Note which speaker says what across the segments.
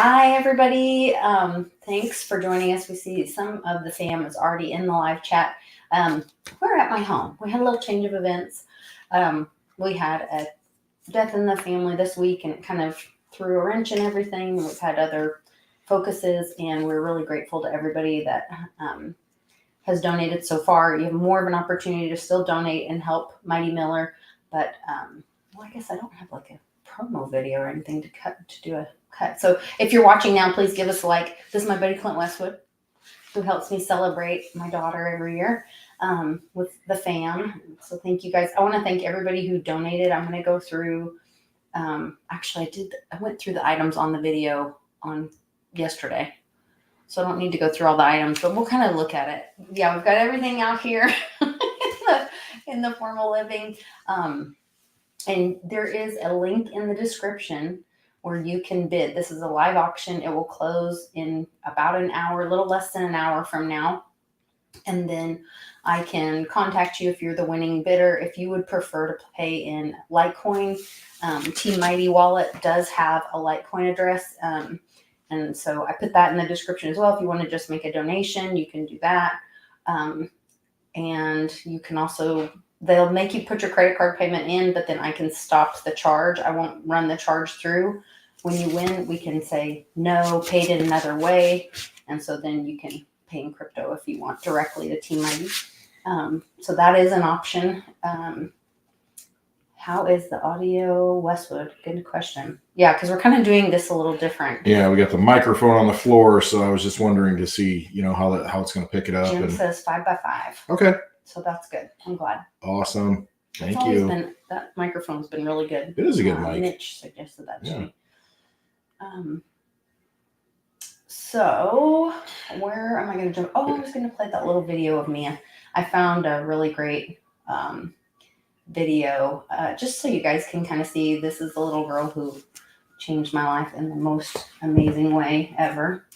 Speaker 1: Hi, everybody. Thanks for joining us. We see some of the fam is already in the live chat. We're at my home. We had a little change of events. We had a death in the family this week, and it kind of threw a wrench in everything. We've had other focuses, and we're really grateful to everybody that has donated so far. You have more of an opportunity to still donate and help Mighty Miller, but well, I guess I don't have like a promo video or anything to do a cut. So if you're watching now, please give us a like. This is my buddy Clint Westwood, who helps me celebrate my daughter every year with the fam. So thank you guys. I want to thank everybody who donated. I'm going to go through. Actually, I went through the items on the video on yesterday, so I don't need to go through all the items, but we'll kind of look at it. Yeah, we've got everything out here in the formal living. And there is a link in the description where you can bid. This is a live auction. It will close in about an hour, a little less than an hour from now. And then I can contact you if you're the winning bidder. If you would prefer to pay in Litecoin, Team Mighty Wallet does have a Litecoin address. And so I put that in the description as well. If you want to just make a donation, you can do that. And you can also, they'll make you put your credit card payment in, but then I can stop the charge. I won't run the charge through. When you win, we can say, no, paid it another way. And so then you can pay in crypto if you want directly to Team Mighty. So that is an option. How is the audio, Westwood? Good question. Yeah, because we're kind of doing this a little different.
Speaker 2: Yeah, we got the microphone on the floor, so I was just wondering to see, how it's going to pick it up.
Speaker 1: Jim says 5x5.
Speaker 2: Okay.
Speaker 1: So that's good. I'm glad.
Speaker 2: Awesome. Thank you.
Speaker 1: That microphone's been really good.
Speaker 2: It is a good mic.
Speaker 1: Mitch suggested that to me. So where am I going to jump? Oh, I was going to play that little video of me. I found a really great video just so you guys can kind of see. This is the little girl who changed my life in the most amazing way ever.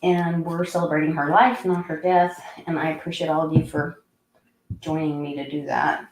Speaker 1: And we're celebrating her life, not her death. And I appreciate all of you for joining me to do that.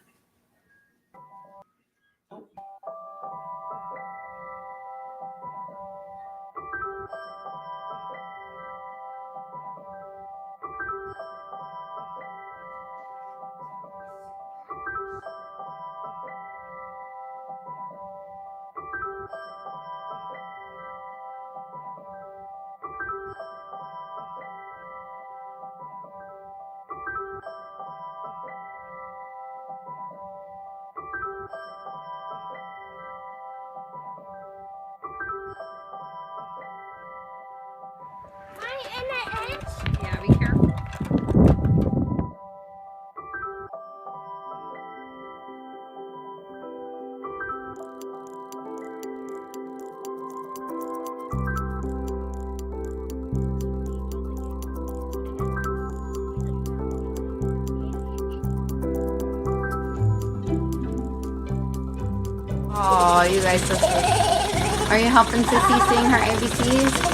Speaker 3: Yeah, be careful. Oh, you guys are so sweet. Are you helping Sissy sing her ABCs?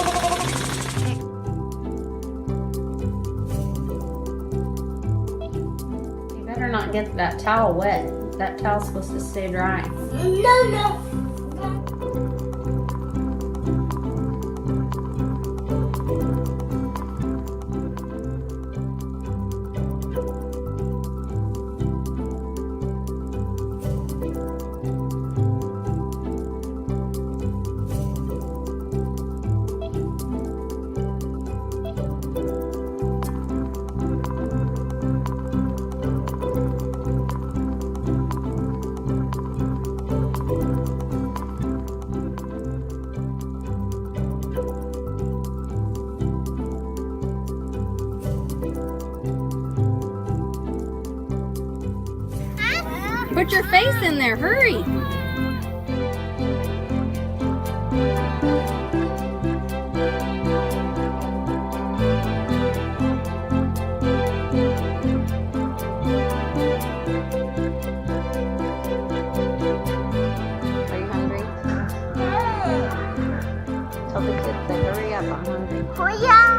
Speaker 1: Not get that towel wet. That towel's supposed to stay dry.
Speaker 4: No.
Speaker 3: Put your face in there, hurry!
Speaker 1: Are you hungry? Tell the kids to hurry up, I'm hungry.
Speaker 4: Hurry up!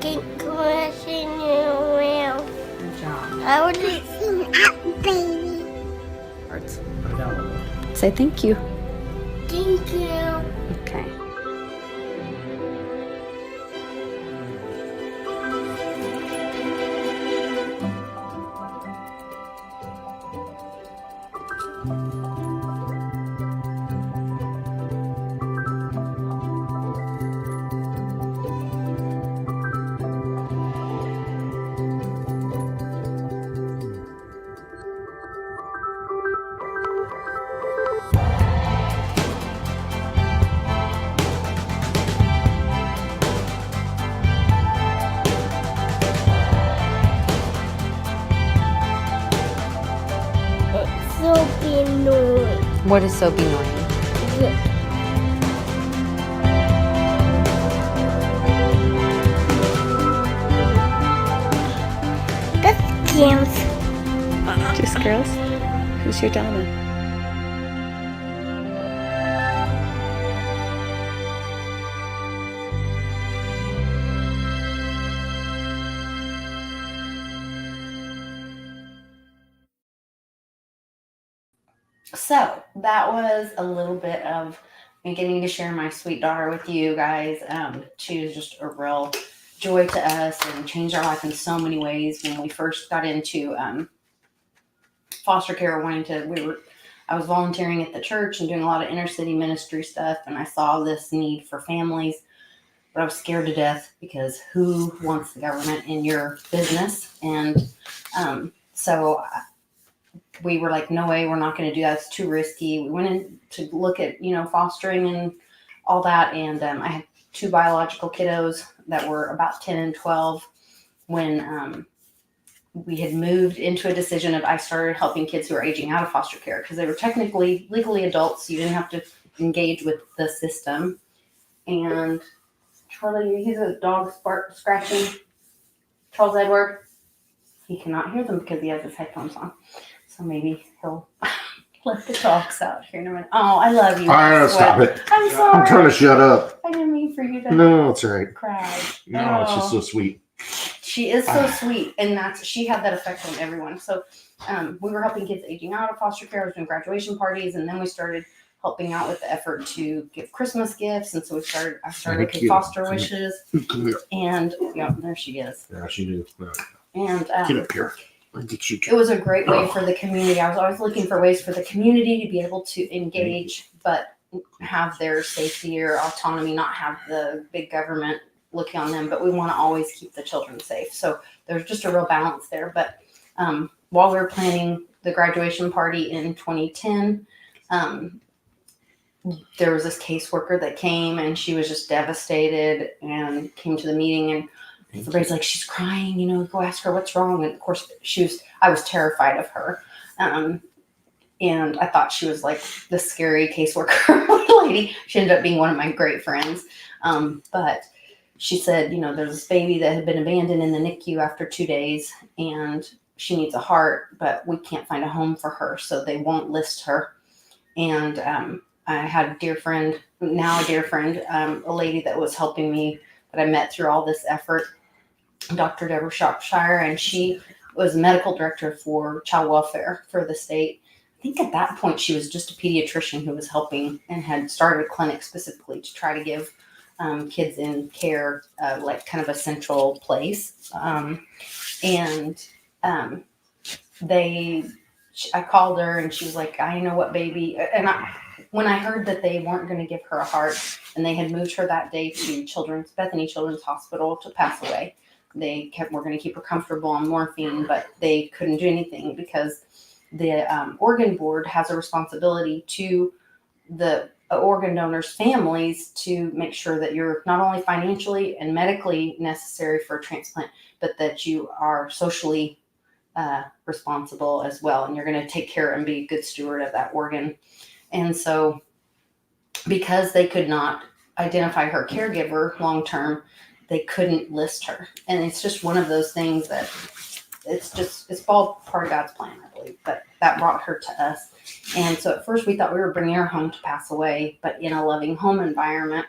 Speaker 4: can question you around.
Speaker 1: Good job.
Speaker 4: I would listen up, baby.
Speaker 3: Hearts. Say thank you.
Speaker 4: Thank you.
Speaker 3: Okay.
Speaker 4: It's so annoying.
Speaker 3: What is so annoying?
Speaker 4: That's Cam's.
Speaker 3: Just girls? Who's your Donna?
Speaker 1: So that was a little bit of me getting to share my sweet daughter with you guys. She was just a real joy to us and changed our life in so many ways. When we first got into foster care, I was volunteering at the church and doing a lot of inner city ministry stuff, and I saw this need for families, but I was scared to death because who wants the government in your business? And so we were like, no way, we're not going to do that. It's too risky. We went in to look at, fostering and all that. And I had 2 biological kiddos that were about 10 and 12 when we had moved into a decision of I started helping kids who are aging out of foster care because they were technically legally adults. So you didn't have to engage with the system. And Charlie, he's a dog scratching. Charles Edward, he cannot hear them because he has his headphones on. So maybe he'll let the dogs out here in a minute. Oh, I love you.
Speaker 2: Stop it.
Speaker 1: I'm sorry.
Speaker 2: I'm trying to shut up.
Speaker 1: I didn't mean for you to
Speaker 2: No, it's all right.
Speaker 1: cry.
Speaker 2: No, it's just
Speaker 1: Oh.
Speaker 2: so sweet.
Speaker 1: She is so sweet, and she had that effect on everyone. So we were helping kids aging out of foster care. I was doing graduation parties, and then we started helping out with the effort to give Christmas gifts. And so I started
Speaker 2: Thank
Speaker 1: with
Speaker 2: you.
Speaker 1: foster wishes,
Speaker 2: Come here.
Speaker 1: and there she is.
Speaker 2: Yeah, she do.
Speaker 1: And
Speaker 2: Get up here. I'll get you.
Speaker 1: it was a great way for the community. I was always looking for ways for the community to be able to engage, but have their safety or autonomy, not have the big government looking on them. But we want to always keep the children safe. So there's just a real balance there. But while we were planning the graduation party in 2010, there was this caseworker that came, and she was just devastated and came to the meeting, and everybody's like, she's crying, go ask her what's wrong. And of course I was terrified of her. And I thought she was like the scary caseworker lady. She ended up being one of my great friends. But she said, there's this baby that had been abandoned in the NICU after 2 days, and she needs a heart, but we can't find a home for her. So they won't list her. And I had a dear friend, a lady that was helping me that I met through all this effort, Dr. Deborah Shropshire, and she was medical director for child welfare for the state. I think at that point she was just a pediatrician who was helping and had started a clinic specifically to try to give kids in care like kind of a central place. I called her, and she was like, I know what baby. And when I heard that they weren't going to give her a heart, and they had moved her that day to Bethany Children's Hospital to pass away, we're going to keep her comfortable on morphine, but they couldn't do anything because the organ board has a responsibility to the organ donors' families to make sure that you're not only financially and medically necessary for a transplant, but that you are socially responsible as well, and you're going to take care and be a good steward of that organ. And so because they could not identify her caregiver long term, they couldn't list her. And it's just one of those things that it's all part of God's plan, I believe. But that brought her to us. And so at first we thought we were bringing her home to pass away, but in a loving home environment.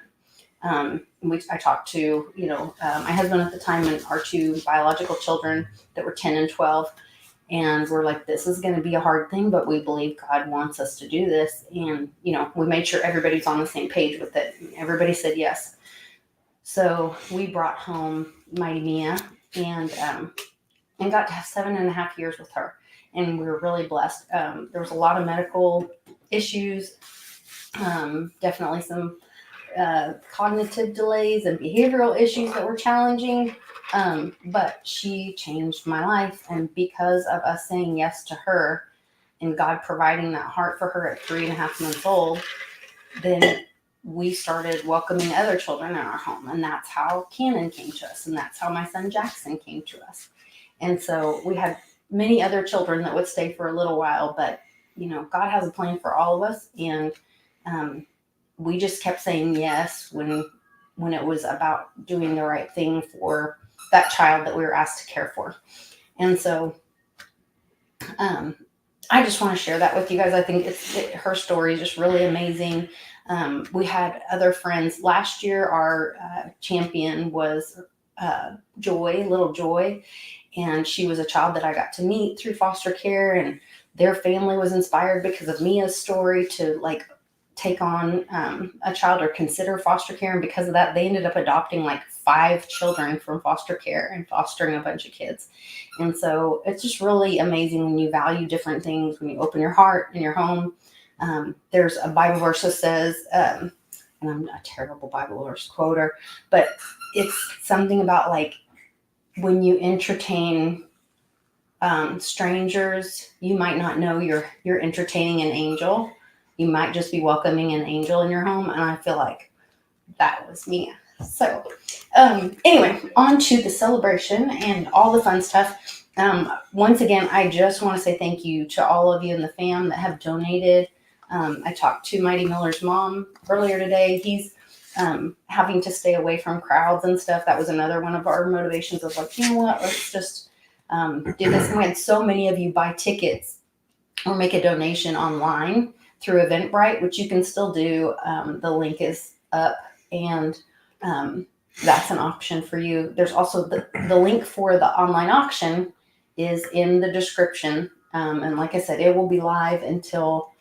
Speaker 1: I talked to, my husband at the time and our two biological children that were 10 and 12. And we're like, this is going to be a hard thing, but we believe God wants us to do this. And, we made sure everybody's on the same page with it. Everybody said yes. So we brought home Mighty Mia and got to have 7.5 years with her. And we were really blessed. There was a lot of medical issues, definitely some cognitive delays and behavioral issues that were challenging. But she changed my life. And because of us saying yes to her and God providing that heart for her at 3.5 months old, then we started welcoming other children in our home. And that's how Cannon came to us. And that's how my son Jackson came to us. And so we had many other children that would stay for a little while, but God has a plan for all of us. And we just kept saying yes when it was about doing the right thing for that child that we were asked to care for. And so I just want to share that with you guys. I think her story is just really amazing. We had other friends. Last year, our champion was little Joy, and she was a child that I got to meet through foster care, and their family was inspired because of Mia's story to take on a child or consider foster care. And because of that, they ended up adopting 5 children from foster care and fostering a bunch of kids. And so it's just really amazing when you value different things, when you open your heart in your home. There's a Bible verse that says, and I'm a terrible Bible verse quoter, but it's something about when you entertain strangers, you might not know you're entertaining an angel. You might just be welcoming an angel in your home. And I feel like that was me. So anyway, on to the celebration and all the fun stuff. Once again, I just want to say thank you to all of you in the fam that have donated. I talked to Mighty Miller's mom earlier today. He's having to stay away from crowds and stuff. That was another one of our motivations of you know what, let's just do this. And we had so many of you buy tickets or make a donation online through Eventbrite, which you can still do. The link is up, and that's an option for you. There's also the link for the online auction is in the description. And like I said, it will be live until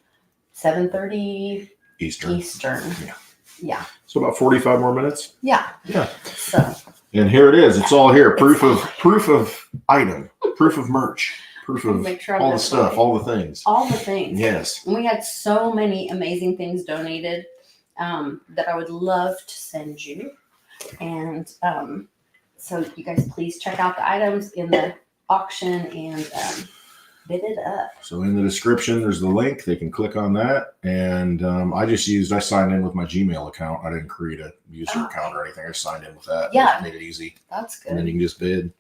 Speaker 1: 7:30
Speaker 2: Eastern.
Speaker 1: Yeah.
Speaker 2: So about 45 more minutes.
Speaker 1: Yeah.
Speaker 2: Yeah.
Speaker 1: So.
Speaker 2: And here it is. It's all here. Proof of item, proof of merch, proof of
Speaker 1: Make sure
Speaker 2: all the stuff, all the things.
Speaker 1: All the things.
Speaker 2: Yes.
Speaker 1: And we had so many amazing things donated that I would love to send you. And so you guys please check out the items in the auction and bid it up.
Speaker 2: So in the description, there's the link. They can click on that. And I signed in with my Gmail account. I didn't create a user account or anything. I signed in with that.
Speaker 1: Yeah.
Speaker 2: Made it easy.
Speaker 1: That's good.
Speaker 2: And then you can just bid.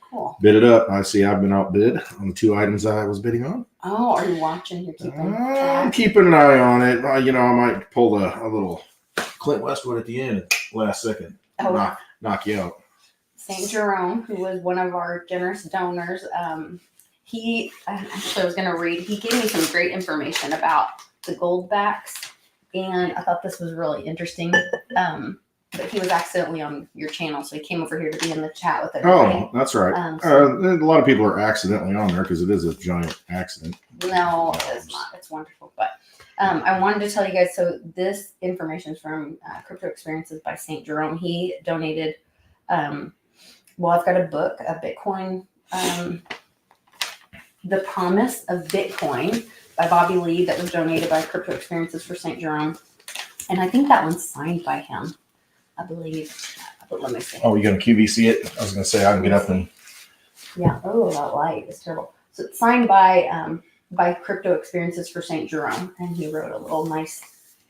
Speaker 1: Cool.
Speaker 2: Bid it up. I see I've been outbid on the 2 items I was bidding on.
Speaker 1: Oh, are you watching? You're keeping
Speaker 2: I'm keeping an eye on it. I might pull a little Clint Westwood at the end, last second.
Speaker 1: Oh.
Speaker 2: Knock you out.
Speaker 1: St. Jerome, who was one of our generous donors, he gave me some great information about the gold backs, and I thought this was really interesting. But he was accidentally on your channel, so he came over here to be in the chat with everybody.
Speaker 2: Oh, that's right. A lot of people are accidentally on there because it is a giant accident.
Speaker 1: No, it's not. It's wonderful. But I wanted to tell you guys, so this information is from Crypto Experiences by St. Jerome. He donated, I've got a book, a Bitcoin, The Promise of Bitcoin by Bobby Lee that was donated by Crypto Experiences for St. Jerome. And I think that one's signed by him, I believe. But let me see.
Speaker 2: Oh, you're going to QVC it? I was going to say I can get up and...
Speaker 1: Yeah. Oh, that light is terrible. So it's signed by Crypto Experiences for St. Jerome. And he wrote a little nice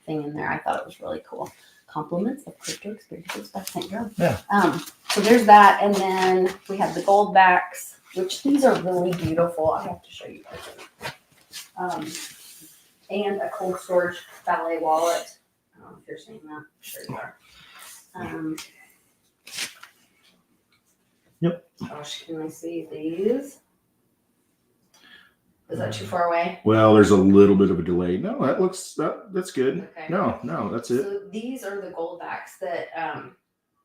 Speaker 1: thing in there. I thought it was really cool. Compliments of Crypto Experiences by St. Jerome.
Speaker 2: Yeah.
Speaker 1: So there's that. And then we have the gold backs, which these are really beautiful. I have to show you guys. And a cold storage ballet wallet. I don't know if you're seeing that. Sure you are.
Speaker 2: Yep.
Speaker 1: Gosh, can I see these? Is that too far away?
Speaker 2: Well, there's a little bit of a delay. No, that's good.
Speaker 1: Okay.
Speaker 2: No, that's it.
Speaker 1: So these are the goldbacks that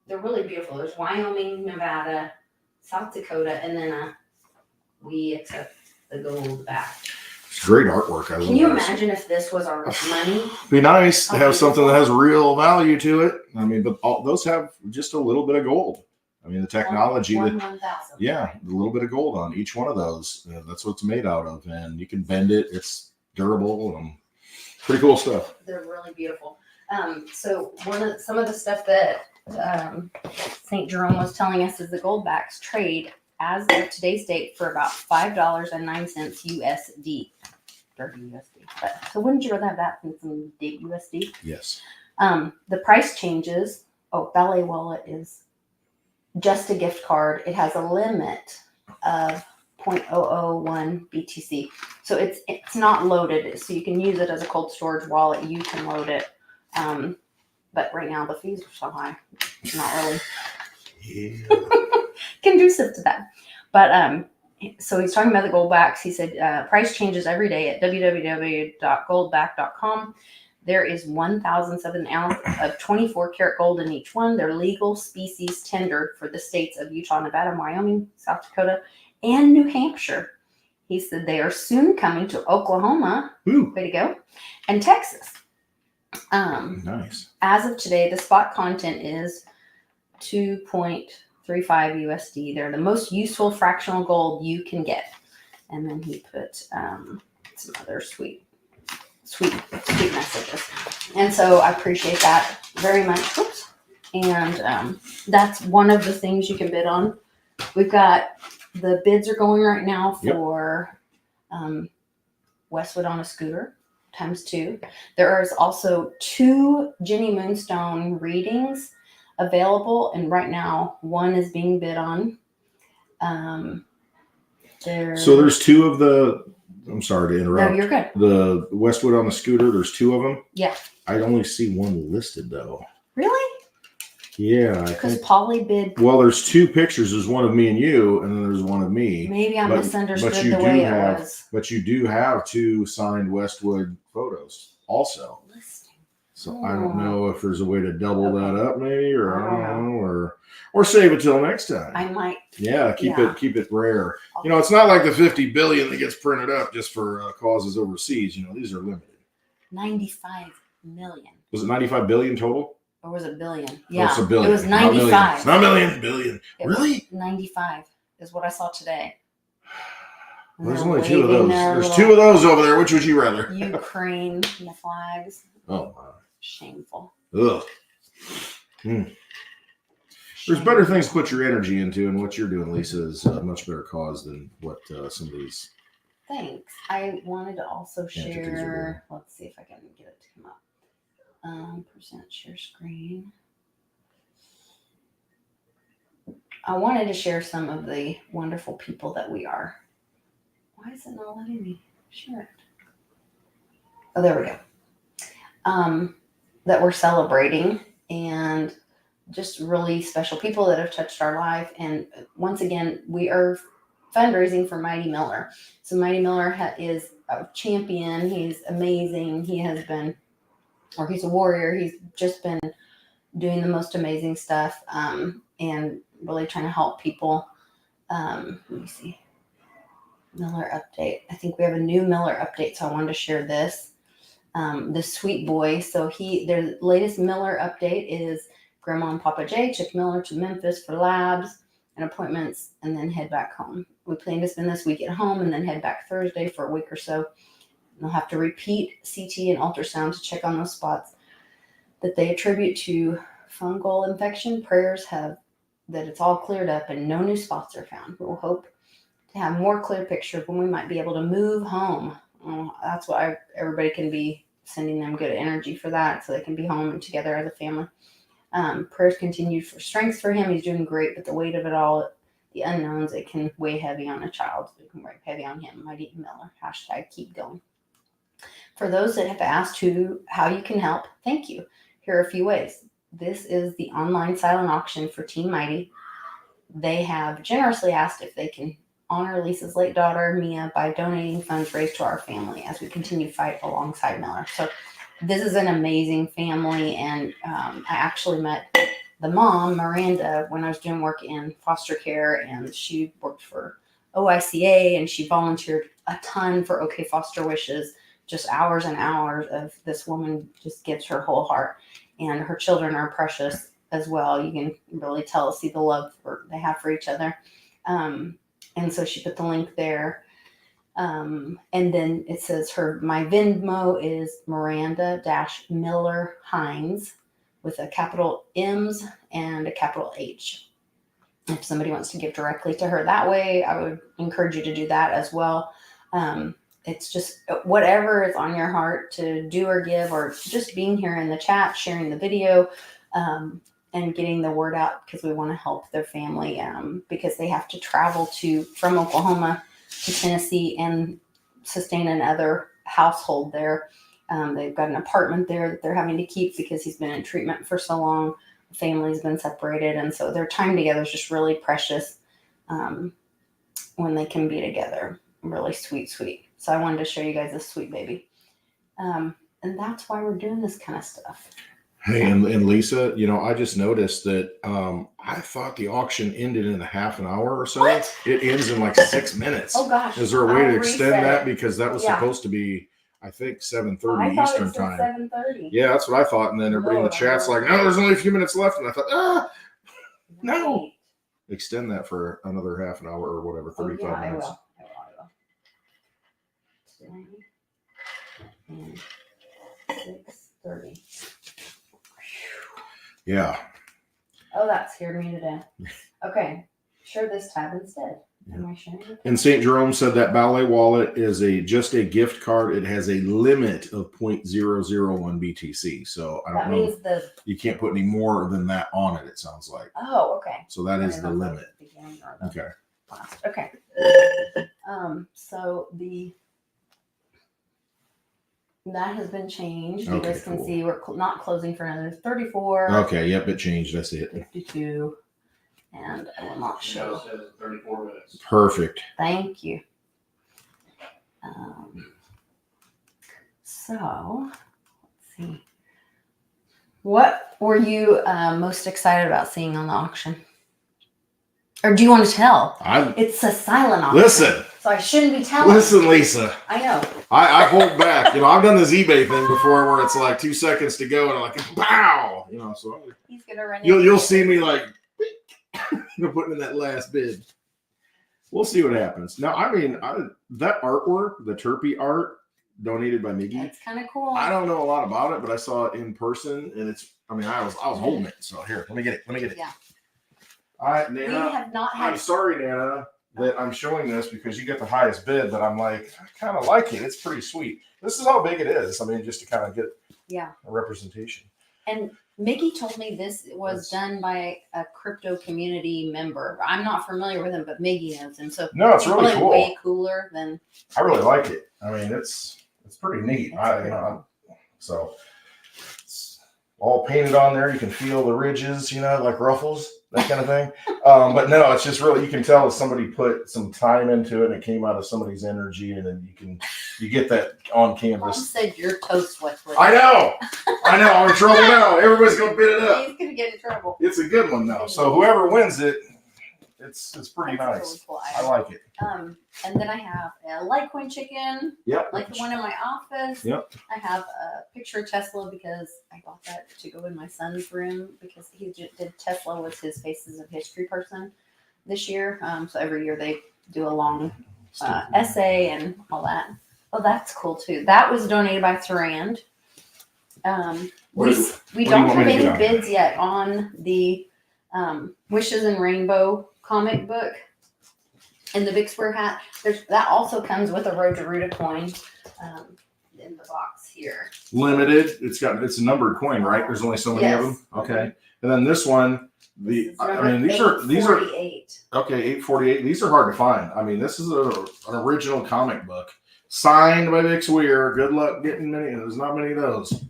Speaker 1: they're really beautiful. There's Wyoming, Nevada, South Dakota, and then we accept the goldback.
Speaker 2: It's great artwork. I love
Speaker 1: Can you
Speaker 2: this.
Speaker 1: imagine if this was our money?
Speaker 2: Be nice to
Speaker 1: Oh,
Speaker 2: have something that has real value to it. I mean, but all those have just a little bit of gold. I mean, the technology that
Speaker 1: 1,000.
Speaker 2: yeah, a little bit of gold on each one of those. That's what it's made out of, and you can bend it. It's durable and pretty cool stuff.
Speaker 1: They're really beautiful. So some of the stuff that St. Jerome was telling us is the goldbacks trade as of today's date for about $5.09 USD. Dirty USD. But so wouldn't you rather have that than some big USD?
Speaker 2: Yes.
Speaker 1: The price changes. Oh, Ballet Wallet is just a gift card. It has a limit of 0.001 BTC. So it's not loaded. So you can use it as a cold storage wallet. You can load it. But right now the fees are so high. It's not really
Speaker 2: Yeah.
Speaker 1: conducive to that. But so he's talking about the goldbacks. He said price changes every day at www.goldback.com. There is 1,007 ounce of 24 karat gold in each one. They're legal species tendered for the states of Utah, Nevada, Wyoming, South Dakota, and New Hampshire. He said they are soon coming to Oklahoma.
Speaker 2: Ooh,
Speaker 1: Way to go. And Texas.
Speaker 2: nice.
Speaker 1: As of today, the spot content is 2.35 USD. They're the most useful fractional gold you can get. And then he put some other sweet messages. And so I appreciate that very much. Whoops. And that's one of the things you can bid on. We've got the bids are going right now for Westwood on a Scooter ×2. There is also 2 Jenny Moonstone readings available, and right now one is being bid on.
Speaker 2: So there's 2 of the. I'm sorry to interrupt.
Speaker 1: No, you're good.
Speaker 2: The Westwood on the Scooter. There's 2 of them.
Speaker 1: Yeah.
Speaker 2: I only see one listed though.
Speaker 1: Really?
Speaker 2: Yeah, I
Speaker 1: Because
Speaker 2: think.
Speaker 1: Polly bid.
Speaker 2: Well, there's 2 pictures. There's one of me and you, and then there's one of me.
Speaker 1: Maybe I
Speaker 2: But
Speaker 1: misunderstood
Speaker 2: you
Speaker 1: the
Speaker 2: do
Speaker 1: way it
Speaker 2: have-
Speaker 1: was.
Speaker 2: But you do have 2 signed Westwood photos also.
Speaker 1: Listing.
Speaker 2: So I don't know if there's a way to double that up, maybe, or
Speaker 1: I
Speaker 2: I
Speaker 1: don't
Speaker 2: don't know, or save it till next time.
Speaker 1: I might.
Speaker 2: Yeah, keep it rare.
Speaker 1: I'll-
Speaker 2: You know, it's not like the 50 billion that gets printed up just for causes overseas. You know, these are limited.
Speaker 1: 95 million.
Speaker 2: Was it 95 billion total?
Speaker 1: Or was it billion?
Speaker 2: Oh,
Speaker 1: Yeah.
Speaker 2: it's a billion.
Speaker 1: It was
Speaker 2: not million.
Speaker 1: 95.
Speaker 2: It's not million, billion.
Speaker 1: It was
Speaker 2: Really?
Speaker 1: 95 is what I saw today. And
Speaker 2: There's
Speaker 1: they're
Speaker 2: only 2 of
Speaker 1: waving
Speaker 2: those.
Speaker 1: their
Speaker 2: There's
Speaker 1: little
Speaker 2: 2 of those over there. Which would you rather?
Speaker 1: Ukraine and the flags.
Speaker 2: Oh,
Speaker 1: Shameful.
Speaker 2: ugh. There's better things to put your energy into, and what you're doing, Lisa, is a much better cause than what some of these.
Speaker 1: Thanks. I wanted to also
Speaker 2: Entities are
Speaker 1: share. Let's see if I can get it to come up. Percent share screen. I wanted to share some of the wonderful people that we are. Why is it not letting me share it? Oh, there we go. That we're celebrating, and just really special people that have touched our life. And once again, we are fundraising for Mighty Miller. So Mighty Miller is a champion. He's amazing. He has been, or he's a warrior. He's just been doing the most amazing stuff, and really trying to help people. Let me see. Miller update. I think we have a new Miller update, so I wanted to share this. The sweet boy. So their latest Miller update is Grandma and Papa J took Miller to Memphis for labs and appointments, and then head back home. We plan to spend this week at home and then head back Thursday for a week or so. They'll have to repeat CT and ultrasound to check on those spots that they attribute to fungal infection. Prayers have that it's all cleared up and no new spots are found. We'll hope to have more clear picture of when we might be able to move home. That's why everybody can be sending them good energy for that, so they can be home and together as a family. Prayers continued for strength for him. He's doing great, but the weight of it all, the unknowns, it can weigh heavy on a child. It can weigh heavy on him. Mighty Miller. # keep going. For those that have asked how you can help, thank you. Here are a few ways. This is the online silent auction for Team Mighty. They have generously asked if they can honor Lisa's late daughter, Mia, by donating funds raised to our family as we continue to fight alongside Miller. So this is an amazing family. And I actually met the mom, Miranda, when I was doing work in foster care, and she worked for OICA and she volunteered a ton for OK Foster Wishes, just hours and hours of this woman just gives her whole heart. And her children are precious as well. You can really see the love they have for each other. And so she put the link there. And then it says my Venmo is Miranda-Miller Hines with a capital M's and a capital H. If somebody wants to give directly to her that way, I would encourage you to do that as well. It's just whatever is on your heart to do or give, or just being here in the chat, sharing the video, and getting the word out, because we want to help their family, because they have to travel from Oklahoma to Tennessee and sustain another household there. They've got an apartment there that they're having to keep because he's been in treatment for so long. The family's been separated, and so their time together is just really precious when they can be together. Really sweet. So I wanted to show you guys this sweet baby. And that's why we're doing this kind of stuff.
Speaker 2: Hey, and Lisa, I just noticed that I thought the auction ended in a half an hour or so.
Speaker 1: What?
Speaker 2: It ends in like 6 minutes.
Speaker 1: Oh gosh.
Speaker 2: Is there a way to
Speaker 1: I'll
Speaker 2: extend
Speaker 1: reset
Speaker 2: that?
Speaker 1: it.
Speaker 2: Because that was
Speaker 1: Yeah.
Speaker 2: supposed to be, I think, 7:30
Speaker 1: I thought
Speaker 2: Eastern
Speaker 1: it said
Speaker 2: time.
Speaker 1: 7:30.
Speaker 2: Yeah, that's what I thought. And then everybody in the
Speaker 1: Lord,
Speaker 2: chat's
Speaker 1: Lord.
Speaker 2: like, no, there's only a few minutes left. And I thought, no.
Speaker 1: Right.
Speaker 2: Extend that for another half an hour or whatever, 35
Speaker 1: I
Speaker 2: minutes.
Speaker 1: will. Today and 6:30.
Speaker 2: Yeah.
Speaker 1: Oh, that scared me to death. Okay, share this tab instead. Am I sharing it?
Speaker 2: And St. Jerome said that Ballet Wallet is just a gift card. It has a limit of 0.001 BTC. So I don't
Speaker 1: That
Speaker 2: know.
Speaker 1: means
Speaker 2: You can't put any more than that on it, it sounds like.
Speaker 1: Oh, okay.
Speaker 2: So that is the limit.
Speaker 1: Okay.
Speaker 2: Okay.
Speaker 1: Okay. So that has been changed. You
Speaker 2: Okay,
Speaker 1: guys can
Speaker 2: cool.
Speaker 1: see we're not closing for another 34.
Speaker 2: Okay, yep, it changed. I see it.
Speaker 1: 52. And I will not show.
Speaker 5: It says 34 minutes.
Speaker 2: Perfect.
Speaker 1: Thank you. So, let's see. What were you most excited about seeing on the auction? Or do you want to tell? It's a silent auction.
Speaker 2: Listen.
Speaker 1: So I shouldn't be telling.
Speaker 2: Listen, Lisa.
Speaker 1: I know.
Speaker 2: I hold back. I've done this eBay thing before where it's like 2 seconds to go and I'm like, pow! So
Speaker 1: He's gonna run.
Speaker 2: you'll see me like putting in that last bid. We'll see what happens. Now, that artwork, the Turpie art donated by Miggy.
Speaker 1: It's kind of cool.
Speaker 2: I don't know a lot about it, but I saw it in person, and I was holding it. So here, let me get it.
Speaker 1: Yeah.
Speaker 2: All right,
Speaker 1: We
Speaker 2: Nana.
Speaker 1: have not had.
Speaker 2: I'm sorry, Nana, that I'm showing this because you get the highest bid, but I'm like, I kind of like it. It's pretty sweet. This is how big it is. Just to kind of get a representation.
Speaker 1: And Miggy told me this was done by a crypto community member. I'm not familiar with him, but Miggy knows him. So
Speaker 2: No, it's really
Speaker 1: probably
Speaker 2: cool.
Speaker 1: way cooler than.
Speaker 2: I really like it. It's pretty neat. So it's all painted on there. You can feel the ridges, like ruffles, that kind of thing. But no, it's just really, you can tell that somebody put some time into it and it came out of somebody's energy, and then you get that on
Speaker 1: Mom
Speaker 2: canvas.
Speaker 1: said your toast was.
Speaker 2: I know. I'm in trouble now. Everybody's gonna bid it up.
Speaker 1: He's gonna get in trouble.
Speaker 2: It's a good one though. So whoever wins it, it's pretty
Speaker 1: That's a
Speaker 2: nice.
Speaker 1: really cool
Speaker 2: I
Speaker 1: item.
Speaker 2: like it.
Speaker 1: And then I have a Litecoin chicken,
Speaker 2: Yep.
Speaker 1: like the one in my office.
Speaker 2: Yep.
Speaker 1: I have a picture of Tesla because I bought that to go in my son's room because he did Tesla was his Faces of History person this year. So every year they do a long essay and all that. Oh, that's cool too. That was donated by Sarand. We
Speaker 2: do you
Speaker 1: don't
Speaker 2: want
Speaker 1: have
Speaker 2: me to
Speaker 1: any
Speaker 2: get on
Speaker 1: bids yet on the Wishes and Rainbow comic book and the Big Square hat. That also comes with a Road to Ruta coin in the box here.
Speaker 2: Limited. It's a numbered coin, right? There's only so many of them.
Speaker 1: Yes.
Speaker 2: Okay. And then this one,
Speaker 1: It's
Speaker 2: these
Speaker 1: number
Speaker 2: are
Speaker 1: 848.
Speaker 2: okay. 848. These are hard to find. This is an original comic book signed by Vic Weir. Good luck getting many. There's not many of those,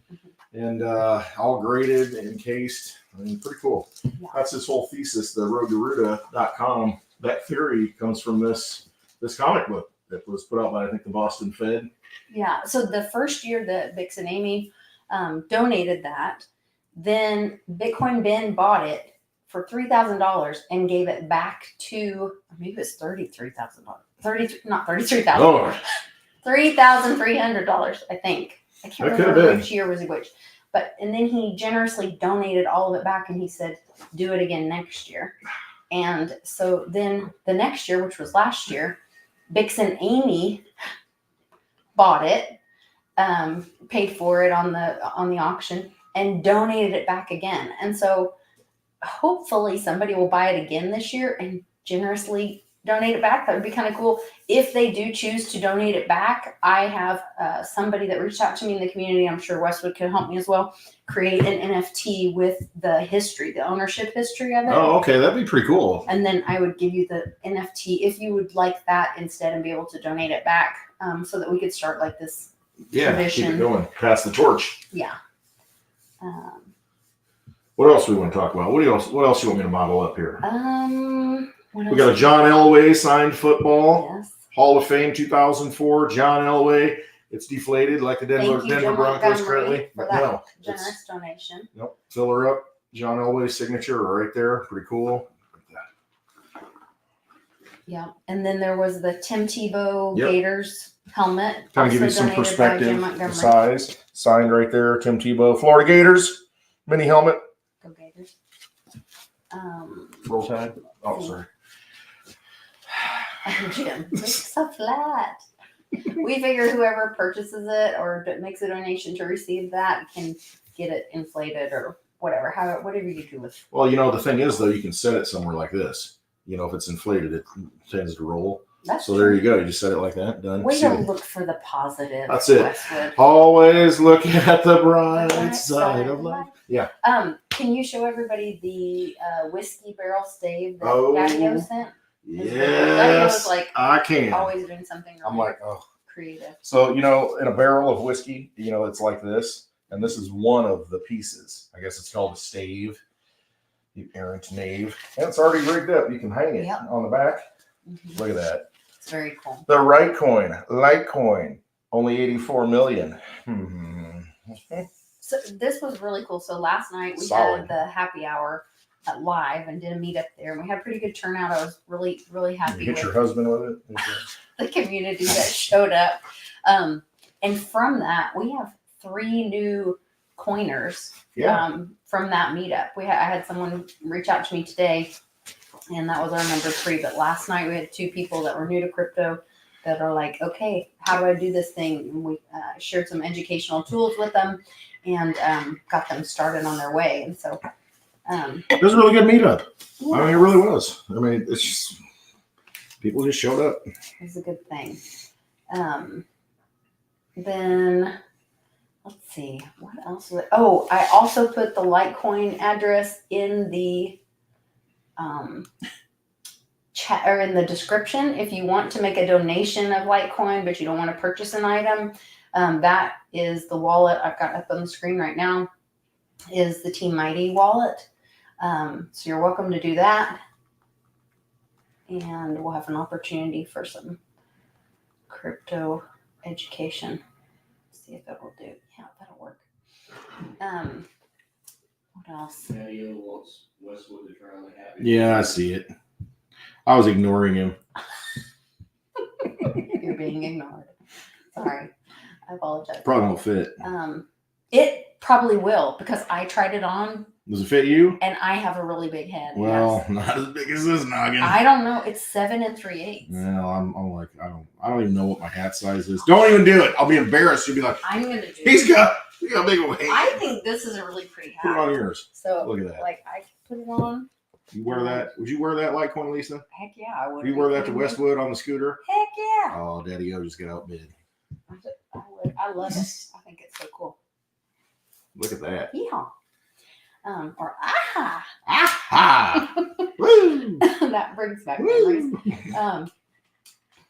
Speaker 2: and all graded, encased. Pretty cool.
Speaker 1: Yeah.
Speaker 2: That's his whole thesis. The roadtoruta.com. That theory comes from this this comic book that was put out by I think the Boston Fed.
Speaker 1: Yeah. So the first year that Bix and Amy donated that, then Bitcoin Ben bought it for $3,000 and gave it back to, maybe it was $33,000. Not $33,000.
Speaker 2: Oh,
Speaker 1: $3,300, I think. I can't
Speaker 2: That could've
Speaker 1: remember
Speaker 2: been.
Speaker 1: which year was which. But and then he generously donated all of it back, and he said, "Do it again next year." And so then the next year, which was last year, Bix and Amy bought it, paid for it on the auction, and donated it back again. And so hopefully somebody will buy it again this year and generously donate it back. That would be kind of cool. If they do choose to donate it back, I have somebody that reached out to me in the community. I'm sure Westwood can help me as well. Create an NFT with the history, the ownership history of it.
Speaker 2: oh, okay, that'd be pretty cool.
Speaker 1: And then I would give you the NFT if you would like that instead and be able to donate it back, so that we could start like this.
Speaker 2: Yeah,
Speaker 1: Tradition.
Speaker 2: keep it going. Pass the torch.
Speaker 1: Yeah.
Speaker 2: What else do we want to talk about? What else you want me to model up here?
Speaker 1: What
Speaker 2: We got a
Speaker 1: else?
Speaker 2: John Elway signed football.
Speaker 1: Yes.
Speaker 2: Hall of Fame 2004, John Elway. It's deflated like the Denver
Speaker 1: Thank you, Jim
Speaker 2: Broncos
Speaker 1: Montgomery,
Speaker 2: currently.
Speaker 1: for
Speaker 2: But
Speaker 1: that
Speaker 2: no,
Speaker 1: generous donation.
Speaker 2: nope. Fill her up. John Elway's signature right there. Pretty cool.
Speaker 1: Yeah. And then there was the Tim Tebow
Speaker 2: Yep.
Speaker 1: Gators helmet.
Speaker 2: Kind of give you
Speaker 1: also
Speaker 2: some
Speaker 1: donated by
Speaker 2: perspective.
Speaker 1: Jim
Speaker 2: The
Speaker 1: Montgomery.
Speaker 2: size. Signed right there. Tim Tebow. Florida Gators. Mini helmet.
Speaker 1: Go Gators.
Speaker 2: Roll Tide. Oh, sorry.
Speaker 1: Jim, it's so flat. We figure whoever purchases it or makes a donation to receive that can get it inflated or whatever. Whatever you do with.
Speaker 2: Well, you know, the thing is, though, you can set it somewhere like this. You know, if it's inflated, it tends to roll.
Speaker 1: That's
Speaker 2: So there you go. You just set it like that. Done.
Speaker 1: Way
Speaker 2: See
Speaker 1: to
Speaker 2: it.
Speaker 1: look for the positive.
Speaker 2: That's it.
Speaker 1: Westwood.
Speaker 2: Always looking at the bright
Speaker 1: Bright
Speaker 2: side of life. Yeah.
Speaker 1: Can you show everybody the whiskey barrel stave that
Speaker 2: Oh,
Speaker 1: Daddy-O sent? Daddy-O
Speaker 2: Yes,
Speaker 1: was like
Speaker 2: I can.
Speaker 1: always doing something really
Speaker 2: I'm like, oh.
Speaker 1: creative.
Speaker 2: So, you know, in a barrel of whiskey, you know, it's like this. And this is one of the pieces. I guess it's called a stave. You errant knave. And it's already rigged up. You can hang it
Speaker 1: Yep.
Speaker 2: on the back.
Speaker 1: Mhm.
Speaker 2: Look at that.
Speaker 1: It's very cool.
Speaker 2: The Litecoin, only 84 million.
Speaker 1: So this was really cool. So last night we
Speaker 2: Solid.
Speaker 1: had the happy hour at live and did a meetup there, and we had a pretty good turnout. I was really, really
Speaker 2: You
Speaker 1: happy
Speaker 2: hit
Speaker 1: with
Speaker 2: your husband with it?
Speaker 1: the community that showed up. And from that, we have 3 new coiners
Speaker 2: Yeah.
Speaker 1: from that meetup. I had someone reach out to me today, and that was our number 3. But last night we had 2 people that were new to crypto that are like, okay, how do I do this thing? And we shared some educational tools with them and got them started on their way. And so,
Speaker 2: It was a really good meetup.
Speaker 1: yeah,
Speaker 2: I mean, it really was. I mean, it's just, people just showed up.
Speaker 1: it's a good thing. Then let's see, what else was it? Oh, I also put the Litecoin address in the chat or in the description. If you want to make a donation of Litecoin, but you don't want to purchase an item, that is the wallet I've got up on the screen right now, is the Team Mighty wallet. So you're welcome to do that. And we'll have an opportunity for some crypto education. See if that will do. Yeah, that'll work. What else?
Speaker 5: Daddy-O wants Westwood to try on the happy.
Speaker 2: Yeah, I see it. I was ignoring him.
Speaker 1: You're being ignored. Sorry. I apologize.
Speaker 2: Probably won't fit.
Speaker 1: It probably will because I tried it on
Speaker 2: Does it fit you?
Speaker 1: and I have a really big head.
Speaker 2: Well, not as big as this noggin.
Speaker 1: Yes. I don't know. It's 7 3/8.
Speaker 2: No, I'm like, I don't even know what my hat size is. Don't even do it. I'll be embarrassed. You'll be like,
Speaker 1: I'm gonna do.
Speaker 2: he's got a big old head.
Speaker 1: I think this is a really pretty
Speaker 2: Put it on
Speaker 1: hat.
Speaker 2: yours.
Speaker 1: So
Speaker 2: Look at that.
Speaker 1: like I put it on.
Speaker 2: You wear that? Would you wear that Litecoin, Lisa?
Speaker 1: Heck yeah, I would.
Speaker 2: You wear that to Westwood on the scooter?
Speaker 1: Heck yeah.
Speaker 2: Oh, Daddy-O just got outbid.
Speaker 1: I would. I love it. I think it's so cool.
Speaker 2: Look at that.
Speaker 1: Yeehaw. Or aha.
Speaker 2: Aha! Woo!
Speaker 1: That brings back memories.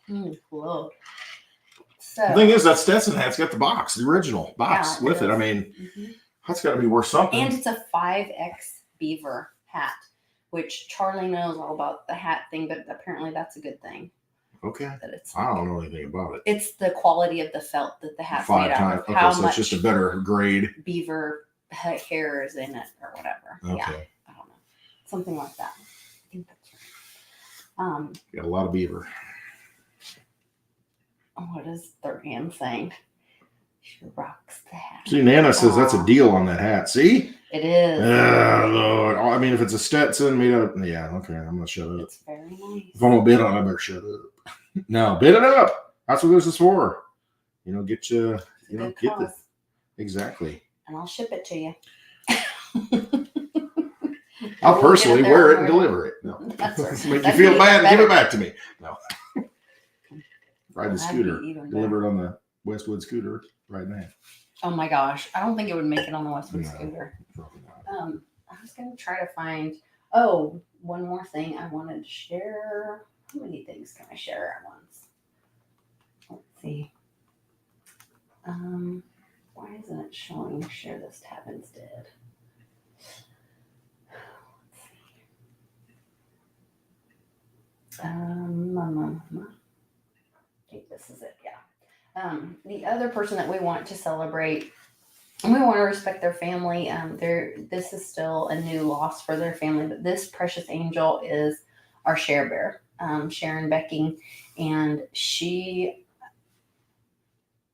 Speaker 2: Woo!
Speaker 1: Lord.
Speaker 2: The
Speaker 1: So
Speaker 2: thing is, that Stetson hat's got the box, the original box
Speaker 1: Yeah, it
Speaker 2: with it. I
Speaker 1: does.
Speaker 2: mean,
Speaker 1: Mhm.
Speaker 2: that's got to be worth something.
Speaker 1: And it's a 5X beaver hat, which Charlie knows all about the hat thing, but apparently that's a good thing.
Speaker 2: Okay.
Speaker 1: that it's
Speaker 2: I don't know anything about it.
Speaker 1: it's the quality of the felt that the hat's made
Speaker 2: 5
Speaker 1: out
Speaker 2: times.
Speaker 1: of.
Speaker 2: Okay,
Speaker 1: How
Speaker 2: so
Speaker 1: much
Speaker 2: it's just a better grade.
Speaker 1: beaver hair is in it or whatever.
Speaker 2: Okay.
Speaker 1: Yeah, I don't know. Something like that. I think that's right.
Speaker 2: Got a lot of beaver.
Speaker 1: What is the ram saying? She rocks the hat.
Speaker 2: See, Nana says that's a deal on that hat. See?
Speaker 1: It is.
Speaker 2: Oh, Lord. I mean, if it's a Stetson made up, yeah, okay, I'm gonna shut up.
Speaker 1: It's very nice.
Speaker 2: If I'm gonna bid on it, I better shut up. No, bid it up. That's what this is for. You know, get you,
Speaker 1: It's a
Speaker 2: you know,
Speaker 1: good
Speaker 2: get the
Speaker 1: cause,
Speaker 2: exactly.
Speaker 1: and I'll ship it to you.
Speaker 2: I'll
Speaker 1: We'll
Speaker 2: personally
Speaker 1: get it there
Speaker 2: wear it and
Speaker 1: when we're-
Speaker 2: deliver it. No,
Speaker 1: That's right.
Speaker 2: make you
Speaker 1: That'd
Speaker 2: feel
Speaker 1: be
Speaker 2: bad and give
Speaker 1: better.
Speaker 2: it back to me. No, ride the
Speaker 1: That'd be
Speaker 2: scooter,
Speaker 1: even
Speaker 2: deliver it on the Westwood scooter right now.
Speaker 1: Oh my gosh, I don't think it would make it on the Westwood
Speaker 2: No.
Speaker 1: scooter.
Speaker 2: Probably not.
Speaker 1: I was gonna try to find. One more thing I wanted to share. How many things can I share at once? Let's see. Why isn't it showing share this tab instead? Let's see. I think this is it. Yeah. The other person that we want to celebrate, and we want to respect their family. This is still a new loss for their family, but this precious angel is our share bear, Sharon Becking, and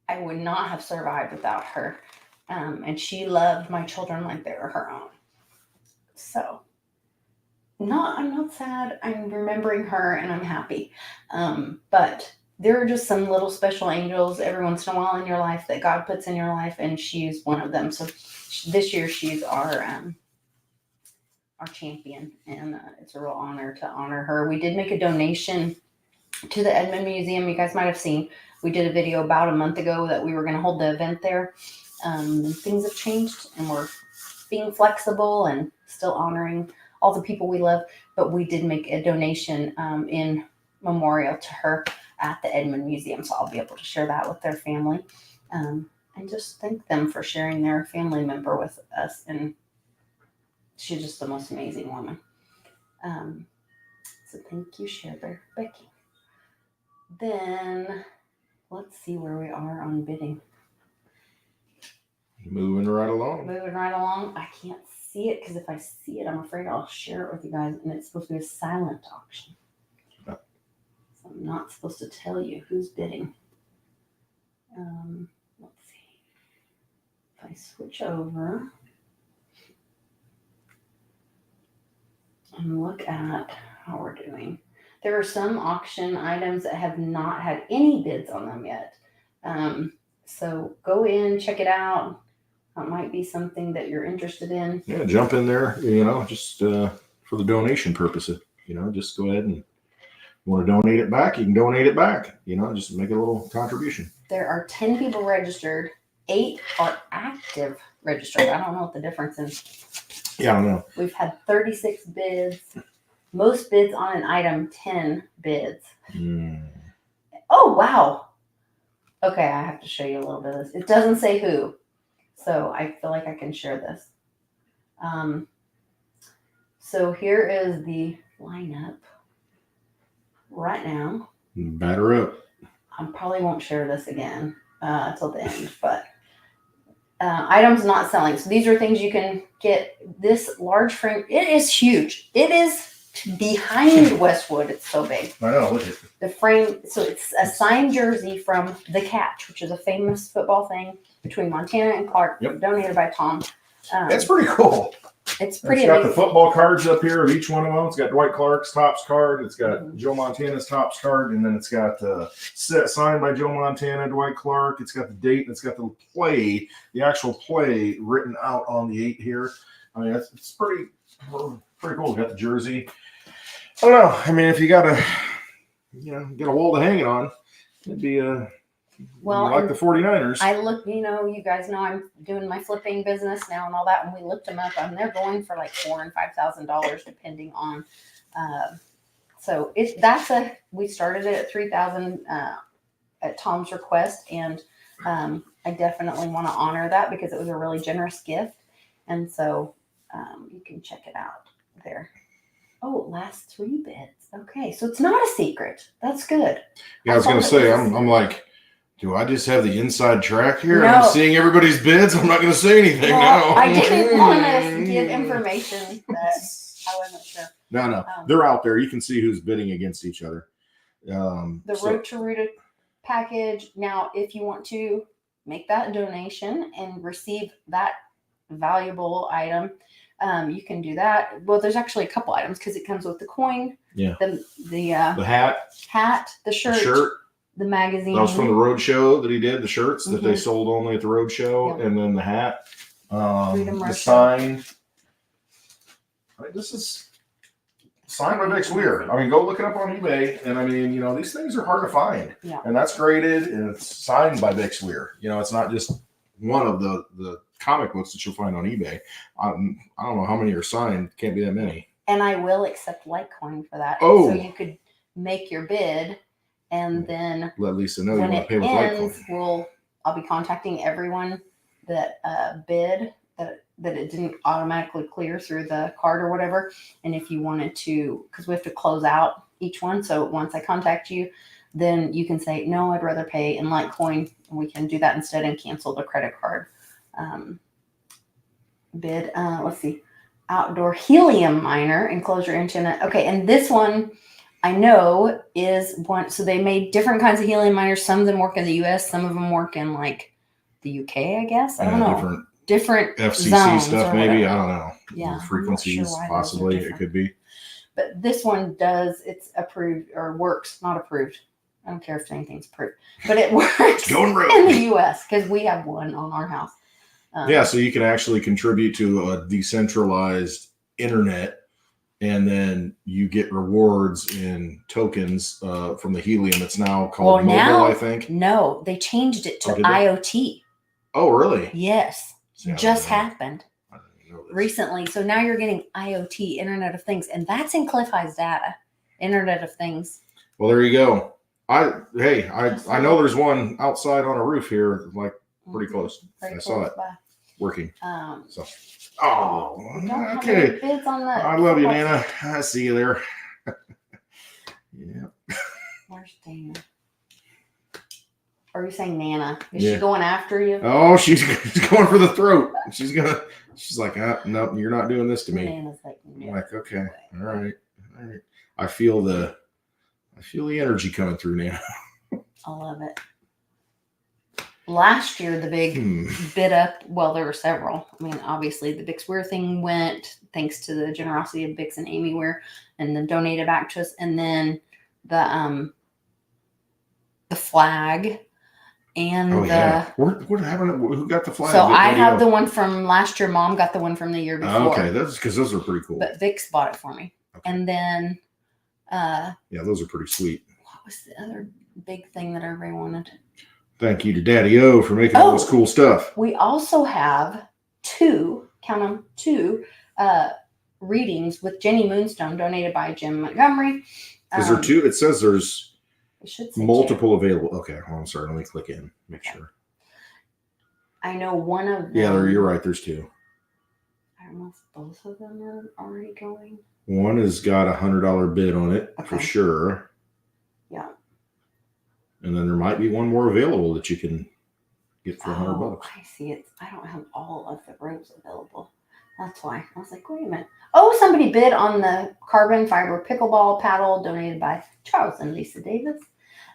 Speaker 1: I would not have survived without her. And she loved my children like they were her own. So, I'm not sad. I'm remembering her, and I'm happy. But there are just some little special angels every once in a while in your life that God puts in your life, and she's one of them. So this year she's our champion, and it's a real honor to honor her. We did make a donation to the Edmond Museum. You guys might have seen. We did a video about a month ago that we were going to hold the event there. Things have changed, and we're being flexible and still honoring all the people we love. But we did make a donation in memorial to her at the Edmond Museum, so I'll be able to share that with their family, and just thank them for sharing their family member with us. And she's just the most amazing woman. So thank you, Share Bear Becky. Then let's see where we are on bidding.
Speaker 2: Moving right along.
Speaker 1: Moving right along. I can't see it because if I see it, I'm afraid I'll share it with you guys, and it's supposed to be a silent auction. So I'm not supposed to tell you who's bidding. Let's see. If I switch over and look at how we're doing. There are some auction items that have not had any bids on them yet. So go in, check it out. That might be something that you're interested in.
Speaker 2: Yeah, jump in there, you know, just for the donation purposes. You know, just go ahead and you want to donate it back, you can donate it back. You know, just make a little contribution.
Speaker 1: There are 10 people registered. 8 are active registered. I don't know what the difference is.
Speaker 2: Yeah, I don't know.
Speaker 1: We've had 36 bids. Most bids on an item, 10 bids. Oh, wow. Okay, I have to show you a little bit of this. It doesn't say who, so I feel like I can share this. So here is the lineup right now.
Speaker 2: Batter up.
Speaker 1: I probably won't share this again till the end, but items not selling. So these are things you can get. This large frame, it is huge. It is behind Westwood. It's so big.
Speaker 2: I know. Look at it.
Speaker 1: The frame, so it's a signed jersey from The Catch, which is a famous football thing between Montana and Clark,
Speaker 2: Yep.
Speaker 1: donated by Tom.
Speaker 2: It's pretty cool.
Speaker 1: It's pretty
Speaker 2: It's got the
Speaker 1: amazing.
Speaker 2: football cards up here of each one of them. It's got Dwight Clark's Topps card. It's got Joe Montana's Topps card, and then it's got set signed by Joe Montana, Dwight Clark. It's got the date, and it's got the play, the actual play written out on the 8 here. I mean, it's pretty cool. It's got the jersey. I don't know. I mean, if you got get a wall to hang it on, it'd be
Speaker 1: Well,
Speaker 2: like
Speaker 1: and
Speaker 2: the 49ers.
Speaker 1: I look, you guys know I'm doing my flipping business now and all that, and we looked them up, and they're going for like $4,000 and $5,000 depending on. So we started it at $3,000 at Tom's request, and I definitely want to honor that because it was a really generous gift, and so you can check it out there. Oh, last 3 bids. Okay, so it's not a secret. That's good.
Speaker 2: Yeah, I was
Speaker 1: I
Speaker 2: gonna
Speaker 1: thought
Speaker 2: say,
Speaker 1: it was-
Speaker 2: I'm like, do I just have the inside track here?
Speaker 1: No.
Speaker 2: I'm seeing everybody's bids. I'm not gonna say anything
Speaker 1: Well,
Speaker 2: now.
Speaker 1: I didn't want to give information that I wasn't sure.
Speaker 2: No, they're out there. You can see who's bidding against each other.
Speaker 1: The
Speaker 2: So-
Speaker 1: Road to Ruta package. Now, if you want to make that donation and receive that valuable item, you can do that. Well, there's actually a couple items because it comes with the coin,
Speaker 2: Yeah.
Speaker 1: the
Speaker 2: the hat,
Speaker 1: hat, the
Speaker 2: the
Speaker 1: shirt,
Speaker 2: shirt.
Speaker 1: the magazine.
Speaker 2: That was from the road show that he did. The shirts that they
Speaker 1: Mhm.
Speaker 2: sold only at the road show,
Speaker 1: Yeah.
Speaker 2: and then the hat,
Speaker 1: Freedom
Speaker 2: the
Speaker 1: Road
Speaker 2: sign. I mean, this is signed by Vic Weir. I mean, go look it up on eBay, and I mean, you know, these things are hard to find.
Speaker 1: Yeah.
Speaker 2: And that's graded, and it's signed by Vic Weir. You know, it's not just one of the comic books that you'll find on eBay. I don't know how many are signed. Can't be that many.
Speaker 1: And I will accept Litecoin for that.
Speaker 2: Oh.
Speaker 1: So you could make your bid, and then
Speaker 2: Let Lisa know you
Speaker 1: when
Speaker 2: want to
Speaker 1: it
Speaker 2: pay with
Speaker 1: ends,
Speaker 2: Litecoin.
Speaker 1: I'll be contacting everyone that bid that it didn't automatically clear through the card or whatever. And if you wanted to, because we have to close out each one. So once I contact you, then you can say, no, I'd rather pay in Litecoin. And we can do that instead and cancel the credit card bid. Let's see. Outdoor helium miner enclosure antenna. Okay. And this one I know is one. So they made different kinds of helium miners. Some of them work in the US, some of them work in like the UK, I guess. I don't know. Different
Speaker 2: FCC
Speaker 1: zones
Speaker 2: stuff,
Speaker 1: or
Speaker 2: maybe.
Speaker 1: whatever.
Speaker 2: I don't know.
Speaker 1: Yeah, I'm not
Speaker 2: Frequencies,
Speaker 1: sure why those are
Speaker 2: possibly. It
Speaker 1: different.
Speaker 2: could be.
Speaker 1: But this one does, it's approved or works, not approved. I don't care if anything's approved, but it works
Speaker 2: Going rogue.
Speaker 1: in the US because we have one on our house.
Speaker 2: Yeah, so you can actually contribute to a decentralized internet, and then you get rewards in tokens from the helium. It's now called
Speaker 1: Well,
Speaker 2: mobile,
Speaker 1: now-
Speaker 2: I think.
Speaker 1: No, they changed it to
Speaker 2: Oh, did they?
Speaker 1: IoT.
Speaker 2: Oh, really?
Speaker 1: Yes,
Speaker 2: See, I
Speaker 1: just
Speaker 2: didn't know.
Speaker 1: happened
Speaker 2: I didn't even know this.
Speaker 1: recently. So now you're getting IoT, Internet of Things, and that's in Cliff High's data. Internet of Things.
Speaker 2: Well, there you go. I know there's one outside on a roof here, like pretty close.
Speaker 1: Pretty
Speaker 2: I saw
Speaker 1: close
Speaker 2: it
Speaker 1: by.
Speaker 2: working. So,
Speaker 1: We don't have
Speaker 2: okay.
Speaker 1: any bids on that.
Speaker 2: I love you,
Speaker 1: football
Speaker 2: Nana. I see you there. Yeah.
Speaker 1: Where's Dana? Are you saying Nana? Is
Speaker 2: Yeah.
Speaker 1: she going after you?
Speaker 2: Oh, she's going for the throat. She's like, no, you're not doing this to me.
Speaker 1: Nana's like,
Speaker 2: I'm
Speaker 1: no.
Speaker 2: like, okay, all right. I feel the energy coming through now.
Speaker 1: I love it. Last year, the big bid up, well, there were several. I mean, obviously, the Bix Weir thing went thanks to the generosity of Bix and Amy Weir, and then donated back to us. And then the flag and
Speaker 2: Oh
Speaker 1: the.
Speaker 2: yeah. What happened? Who got the flag?
Speaker 1: So I
Speaker 2: What do you
Speaker 1: have the
Speaker 2: know?
Speaker 1: one from last year. Mom got the one from the year before.
Speaker 2: Oh, okay, that's because those are pretty cool.
Speaker 1: But Vix bought it for me.
Speaker 2: Okay.
Speaker 1: And then
Speaker 2: Yeah, those are pretty sweet.
Speaker 1: what was the other big thing that everybody wanted?
Speaker 2: Thank you to Daddy O for making all this
Speaker 1: Oh.
Speaker 2: cool stuff.
Speaker 1: We also have two readings with Jenny Moonstone donated by Jim Montgomery.
Speaker 2: Is there two? It says there's
Speaker 1: It should say two.
Speaker 2: multiple available. Okay, well, I'm sorry. Let me click in. Make sure.
Speaker 1: I know one of them.
Speaker 2: Yeah, you're right. There's two.
Speaker 1: I don't know if both of them are already going.
Speaker 2: One has got $100 bid on it for
Speaker 1: Okay.
Speaker 2: sure.
Speaker 1: Yeah.
Speaker 2: And then there might be one more available that you can get for $100.
Speaker 1: Oh, I see it. I don't have all of the robes available. That's why. I was like, wait a minute. Oh, somebody bid on the carbon fiber pickleball paddle donated by Charles and Lisa Davis.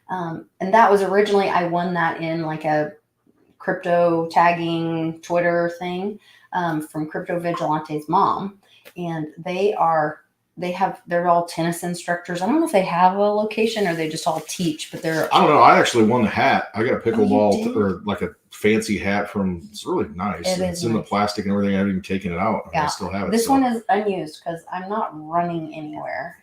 Speaker 1: And that was originally, I won that in like a crypto tagging Twitter thing from Crypto Vigilante's mom. And they're all tennis instructors. I don't know if they have a location or they just all teach, but they're
Speaker 2: I don't know. I actually won the hat. I got a
Speaker 1: Oh, you
Speaker 2: pickleball
Speaker 1: did?
Speaker 2: or like a fancy hat from. It's really nice.
Speaker 1: It
Speaker 2: It's
Speaker 1: is
Speaker 2: in the
Speaker 1: nice.
Speaker 2: plastic and everything. I haven't even taken it out. I
Speaker 1: Yeah.
Speaker 2: still have it.
Speaker 1: This
Speaker 2: so.
Speaker 1: one is unused because I'm not running anywhere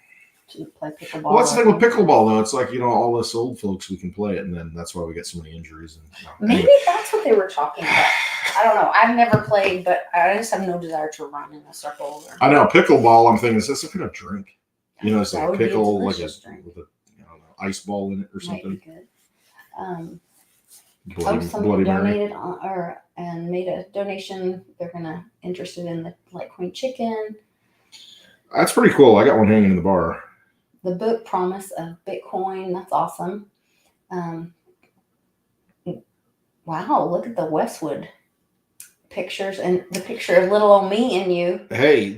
Speaker 1: to play pickleball.
Speaker 2: Well, that's the thing with pickleball, though. It's like, all us old folks, we can play it, and then that's why we get so many injuries. And
Speaker 1: Maybe that's what they were talking about. I don't know. I've never played, but I just have no desire to run in a circle.
Speaker 2: I know pickleball. I'm thinking, is this a good drink? It's
Speaker 1: That
Speaker 2: like a
Speaker 1: would be a
Speaker 2: pickle,
Speaker 1: delicious drink.
Speaker 2: with a ice ball in it or
Speaker 1: Might be
Speaker 2: something.
Speaker 1: good.
Speaker 2: Bloody,
Speaker 1: Somebody
Speaker 2: Bloody Mary.
Speaker 1: donated and made a donation. They're interested in the Litecoin chicken.
Speaker 2: That's pretty cool. I got one hanging in the bar.
Speaker 1: the book Promise of Bitcoin. That's awesome. Wow, look at the Westwood pictures and the picture of little old me and you.
Speaker 2: Hey,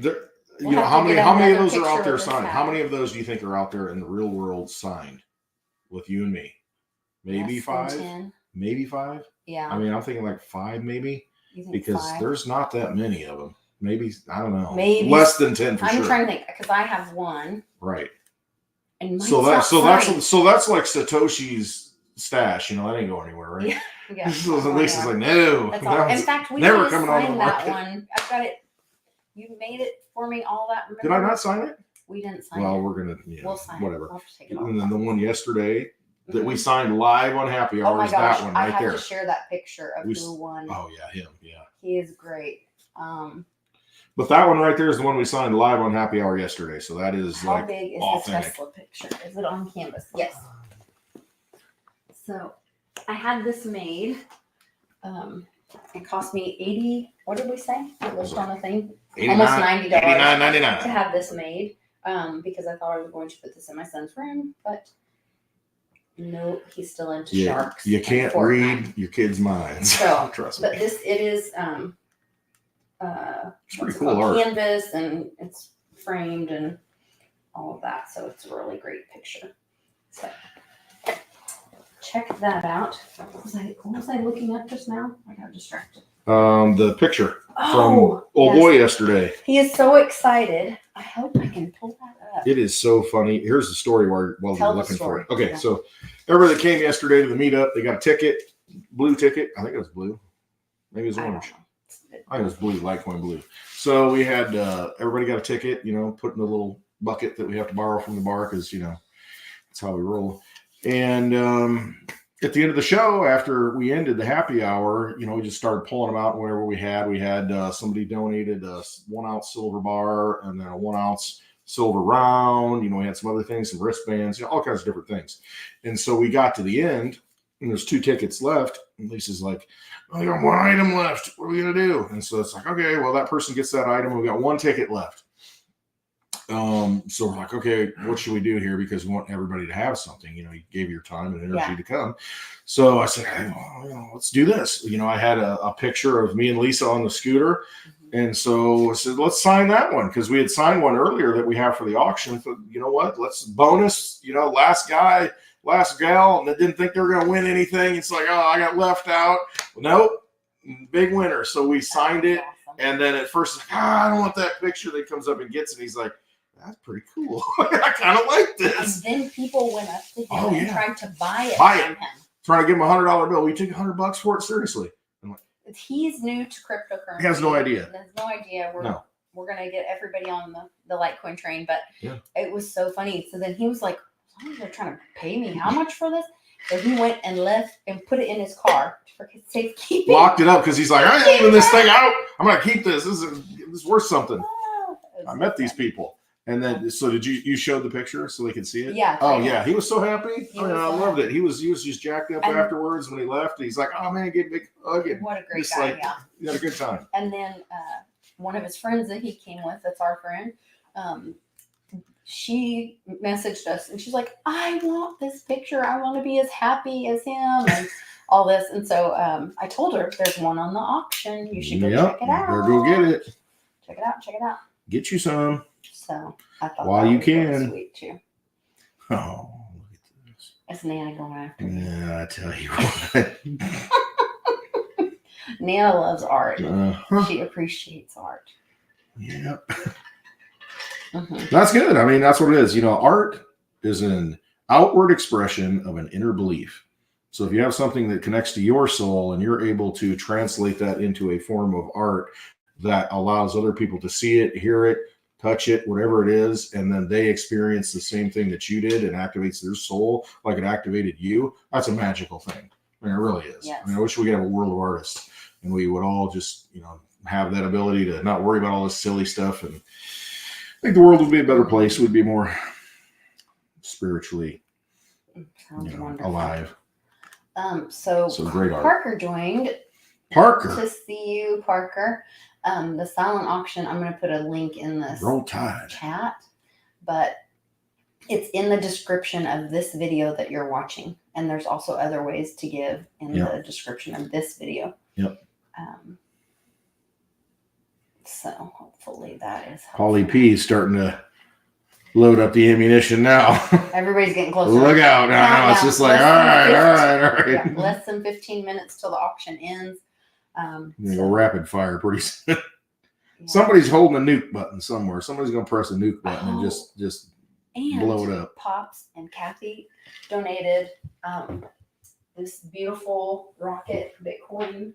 Speaker 1: We'll
Speaker 2: you know,
Speaker 1: have
Speaker 2: how
Speaker 1: to
Speaker 2: many
Speaker 1: get
Speaker 2: how many of
Speaker 1: another
Speaker 2: those are
Speaker 1: picture
Speaker 2: out there
Speaker 1: of this
Speaker 2: signed? How
Speaker 1: hat.
Speaker 2: many of those do you think are out there in the real world signed with you and me? Maybe
Speaker 1: Less than
Speaker 2: 5,
Speaker 1: 10.
Speaker 2: maybe 5.
Speaker 1: Yeah.
Speaker 2: I mean, I'm thinking like 5, maybe,
Speaker 1: You think
Speaker 2: because
Speaker 1: 5?
Speaker 2: there's not that many of them. Maybe, I don't know,
Speaker 1: Maybe.
Speaker 2: less than 10 for
Speaker 1: I'm
Speaker 2: sure.
Speaker 1: trying to think because I have one.
Speaker 2: Right.
Speaker 1: And mine's
Speaker 2: So
Speaker 1: not signed.
Speaker 2: that's like Satoshi's stash. You know, that ain't going anywhere, right?
Speaker 1: Yeah. Yeah.
Speaker 2: So
Speaker 1: not
Speaker 2: Lisa's
Speaker 1: anymore.
Speaker 2: like, no.
Speaker 1: That's
Speaker 2: that
Speaker 1: all. In
Speaker 2: one's
Speaker 1: fact, we
Speaker 2: never
Speaker 1: need to
Speaker 2: coming on the
Speaker 1: sign that
Speaker 2: market.
Speaker 1: one. I've got it. You made it for me. All that.
Speaker 2: Did I
Speaker 1: remember?
Speaker 2: not sign it?
Speaker 1: We didn't sign
Speaker 2: Well,
Speaker 1: it.
Speaker 2: we're gonna,
Speaker 1: We'll sign
Speaker 2: whatever.
Speaker 1: it. I'll just take it off.
Speaker 2: And then the one yesterday that we
Speaker 1: Mhm.
Speaker 2: signed live on Happy Hour
Speaker 1: Oh my
Speaker 2: is
Speaker 1: gosh!
Speaker 2: that one
Speaker 1: I
Speaker 2: right
Speaker 1: have
Speaker 2: there.
Speaker 1: to share that picture of
Speaker 2: We
Speaker 1: who won.
Speaker 2: Oh yeah, him. Yeah.
Speaker 1: He is great.
Speaker 2: But that one right there is the one we signed live on Happy Hour yesterday. So that is
Speaker 1: How
Speaker 2: like
Speaker 1: big is
Speaker 2: authentic.
Speaker 1: the Tesla picture? Is it on canvas? Yes. So I had this made. It cost me 80. What did we say? It was on a thing. Almost $90
Speaker 2: $89.99.
Speaker 1: to have this made. Because I thought I was going to put this in my son's room, but no, he's still into
Speaker 2: Yeah,
Speaker 1: sharks.
Speaker 2: you
Speaker 1: and
Speaker 2: can't
Speaker 1: Fortnite.
Speaker 2: read your kids' minds.
Speaker 1: So,
Speaker 2: Trust me.
Speaker 1: But it is
Speaker 2: It's pretty
Speaker 1: what's it
Speaker 2: cool
Speaker 1: called?
Speaker 2: art.
Speaker 1: Canvas, and it's framed and all of that. So it's a really great picture. So check that out. What was I looking at just now? I got distracted.
Speaker 2: The picture from
Speaker 1: Oh,
Speaker 2: old
Speaker 1: yes.
Speaker 2: boy yesterday.
Speaker 1: He is so excited. I hope I can pull that up.
Speaker 2: It is so funny. Here's the story while
Speaker 1: Tell
Speaker 2: we're
Speaker 1: the
Speaker 2: looking
Speaker 1: story.
Speaker 2: for it. Okay,
Speaker 1: Yeah.
Speaker 2: so everybody that came yesterday to the meetup, they got a ticket, blue ticket. I think it was blue. Maybe it was
Speaker 1: I don't
Speaker 2: orange.
Speaker 1: know.
Speaker 2: I think it was blue, Litecoin blue. So we had everybody got a ticket, put in the little bucket that we have to borrow from the bar because that's how we roll. And at the end of the show, after we ended the happy hour, we just started pulling them out wherever we had. We had somebody donated a 1 ounce silver bar and then a 1 ounce silver round. We had some other things, some wristbands, all kinds of different things. And so we got to the end and there's 2 tickets left. And Lisa's like, I got 1 item left. What are we going to do? And so it's like, okay, well, that person gets that item. We got 1 ticket left. So we're like, okay, what should we do here? Because we want everybody to have something. You gave your time and energy to come. So I said, hey, well, let's do this. I had a picture of me and Lisa on the scooter. And so I said, let's sign that one because we had signed one earlier that we have for the auction. So you know what? Let's bonus, last guy, last gal, and they didn't think they were going to win anything. It's like, oh, I got left out. Nope. Big winner. So we signed it.
Speaker 1: Awesome.
Speaker 2: And then at first, I don't want that picture. That comes up and gets it. He's like, that's pretty cool. I kind of like
Speaker 1: And
Speaker 2: this.
Speaker 1: then people went up to him
Speaker 2: Oh,
Speaker 1: and
Speaker 2: yeah.
Speaker 1: tried to buy it
Speaker 2: Buy
Speaker 1: from
Speaker 2: it.
Speaker 1: him.
Speaker 2: Trying to give him $100 bill. We took $100 for it. Seriously.
Speaker 1: He's new to cryptocurrency.
Speaker 2: He has no idea.
Speaker 1: He has no idea.
Speaker 2: No.
Speaker 1: We're gonna get everybody on the Litecoin train, but
Speaker 2: Yeah.
Speaker 1: it was so funny. So then he was like, as long as they're trying to pay me how much for this? So he went and left and put it in his car for safekeeping.
Speaker 2: Locked it up because he's like, I ain't leaving this thing out. I'm going to keep this. This is worth something.
Speaker 1: Ah, it was
Speaker 2: I
Speaker 1: so
Speaker 2: met these
Speaker 1: funny.
Speaker 2: people. And then, so did you showed the picture so they could see it?
Speaker 1: Yeah.
Speaker 2: Oh
Speaker 1: I
Speaker 2: yeah,
Speaker 1: know.
Speaker 2: he was so happy.
Speaker 1: He
Speaker 2: I mean,
Speaker 1: was
Speaker 2: I
Speaker 1: so
Speaker 2: loved
Speaker 1: happy.
Speaker 2: it. He was just jacked up
Speaker 1: And-
Speaker 2: afterwards when he left. He's like, "Oh man, get a big hug." And
Speaker 1: What a great
Speaker 2: just
Speaker 1: guy,
Speaker 2: like,
Speaker 1: yeah.
Speaker 2: he had a good time.
Speaker 1: And then one of his friends that he came with, that's our friend, she messaged us and she's like, I want this picture. I want to be as happy as him and all this. And so I told her there's one on the auction. You should go check it out.
Speaker 2: Better go get it.
Speaker 1: Check it out. Check it out.
Speaker 2: Get you some.
Speaker 1: So I thought
Speaker 2: While
Speaker 1: that
Speaker 2: you
Speaker 1: was really
Speaker 2: can.
Speaker 1: sweet too.
Speaker 2: Oh, look at this.
Speaker 1: It's Nana going after me.
Speaker 2: Yeah, I tell you what.
Speaker 1: Nana loves art.
Speaker 2: Uh-huh.
Speaker 1: She appreciates art.
Speaker 2: Yep.
Speaker 1: Mhm.
Speaker 2: That's good. I mean, that's what it is. Art is an outward expression of an inner belief. So if you have something that connects to your soul and you're able to translate that into a form of art that allows other people to see it, hear it, touch it, whatever it is, and then they experience the same thing that you did and activates their soul like it activated you, that's a magical thing. I mean, it really is.
Speaker 1: Yes.
Speaker 2: I mean, I wish we could have a world of artists and we would all just, have that ability to not worry about all this silly stuff. And I think the world would be a better place. Would be more spiritually
Speaker 1: Sounds wonderful.
Speaker 2: alive.
Speaker 1: So
Speaker 2: Great art.
Speaker 1: Parker joined.
Speaker 2: Parker,
Speaker 1: To see you, Parker. The silent auction, I'm going to put a link in this
Speaker 2: roll tide.
Speaker 1: chat, but It's in the description of this video that you're watching. And there's also other ways to give in
Speaker 2: Yeah.
Speaker 1: the description of this video.
Speaker 2: Yep.
Speaker 1: So hopefully that is
Speaker 2: Holly
Speaker 1: helpful.
Speaker 2: P is starting to load up the ammunition now.
Speaker 1: Everybody's getting closer.
Speaker 2: Look out. No, it's just like, all right.
Speaker 1: Yeah, less than 15 minutes till the auction ends.
Speaker 2: You go rapid fire pretty soon.
Speaker 1: Yeah.
Speaker 2: Somebody's holding a nuke button somewhere. Somebody's going to press a nuke button and
Speaker 1: Oh.
Speaker 2: just
Speaker 1: And
Speaker 2: blow it up.
Speaker 1: Pops and Kathy donated this beautiful rocket Bitcoin.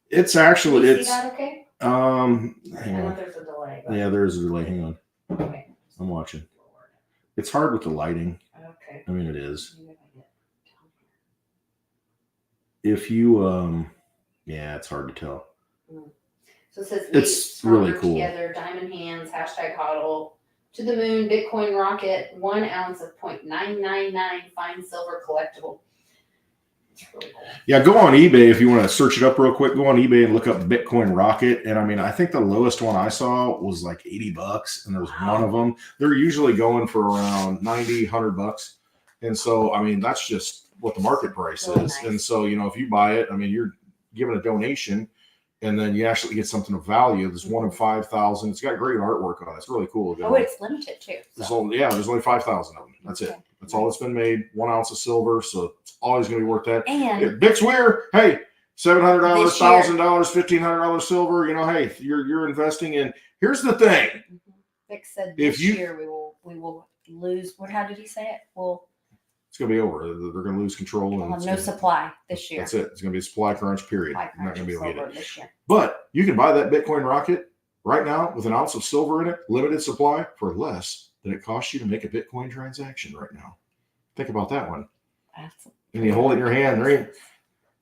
Speaker 2: It's
Speaker 1: Can
Speaker 2: actually,
Speaker 1: you see
Speaker 2: it's,
Speaker 1: that okay? I
Speaker 2: hang
Speaker 1: know
Speaker 2: on.
Speaker 1: there's a delay. But
Speaker 2: Yeah, there is a delay. Hang on.
Speaker 1: okay.
Speaker 2: I'm watching. It's hard with the lighting.
Speaker 1: Okay.
Speaker 2: I mean, it is. If you, yeah, it's hard to tell.
Speaker 1: So it says
Speaker 2: It's
Speaker 1: meet
Speaker 2: really
Speaker 1: stronger
Speaker 2: cool.
Speaker 1: Together, diamond hands, hashtag hodl, to the moon, Bitcoin rocket, 1 ounce of 0.999 fine silver collectible. It's really cool.
Speaker 2: Yeah, go on eBay if you want to search it up real quick. Go on eBay and look up Bitcoin Rocket. And I mean, I think the lowest one I saw was like $80, and there was
Speaker 1: Wow.
Speaker 2: one of them. They're usually going for around $90, $100. And so, I mean, that's just what the market price
Speaker 1: Really
Speaker 2: is.
Speaker 1: nice.
Speaker 2: And so, you know, if you buy it, I mean, you're giving a donation, and then you actually get something of value. There's one in 5,000. It's got great artwork on it. It's really cool.
Speaker 1: Oh, it's limited too.
Speaker 2: There's
Speaker 1: So.
Speaker 2: only 5,000 of them. That's it.
Speaker 1: Okay.
Speaker 2: That's all that's been made. 1 ounce of silver, so it's always going to be worth that.
Speaker 1: And
Speaker 2: Dick's Weir, hey, $700,
Speaker 1: This year.
Speaker 2: $1,000, $1,500 silver. You know, hey, you're investing in. Here's the thing.
Speaker 1: Vic said
Speaker 2: If
Speaker 1: this
Speaker 2: you-
Speaker 1: year we will lose. What? How did he say it?
Speaker 2: It's going to be over. They're going to lose control.
Speaker 1: We'll
Speaker 2: And
Speaker 1: have
Speaker 2: it's
Speaker 1: no
Speaker 2: gonna-
Speaker 1: supply this year.
Speaker 2: That's it. It's going to be a supply crunch. Period.
Speaker 1: Supply
Speaker 2: You're not going to be able to get
Speaker 1: silver
Speaker 2: it.
Speaker 1: this year.
Speaker 2: But you can buy that Bitcoin rocket right now with an ounce of silver in it, limited supply, for less than it costs you to make a Bitcoin transaction right now. Think about that one.
Speaker 1: That's
Speaker 2: And you hold it in your hand.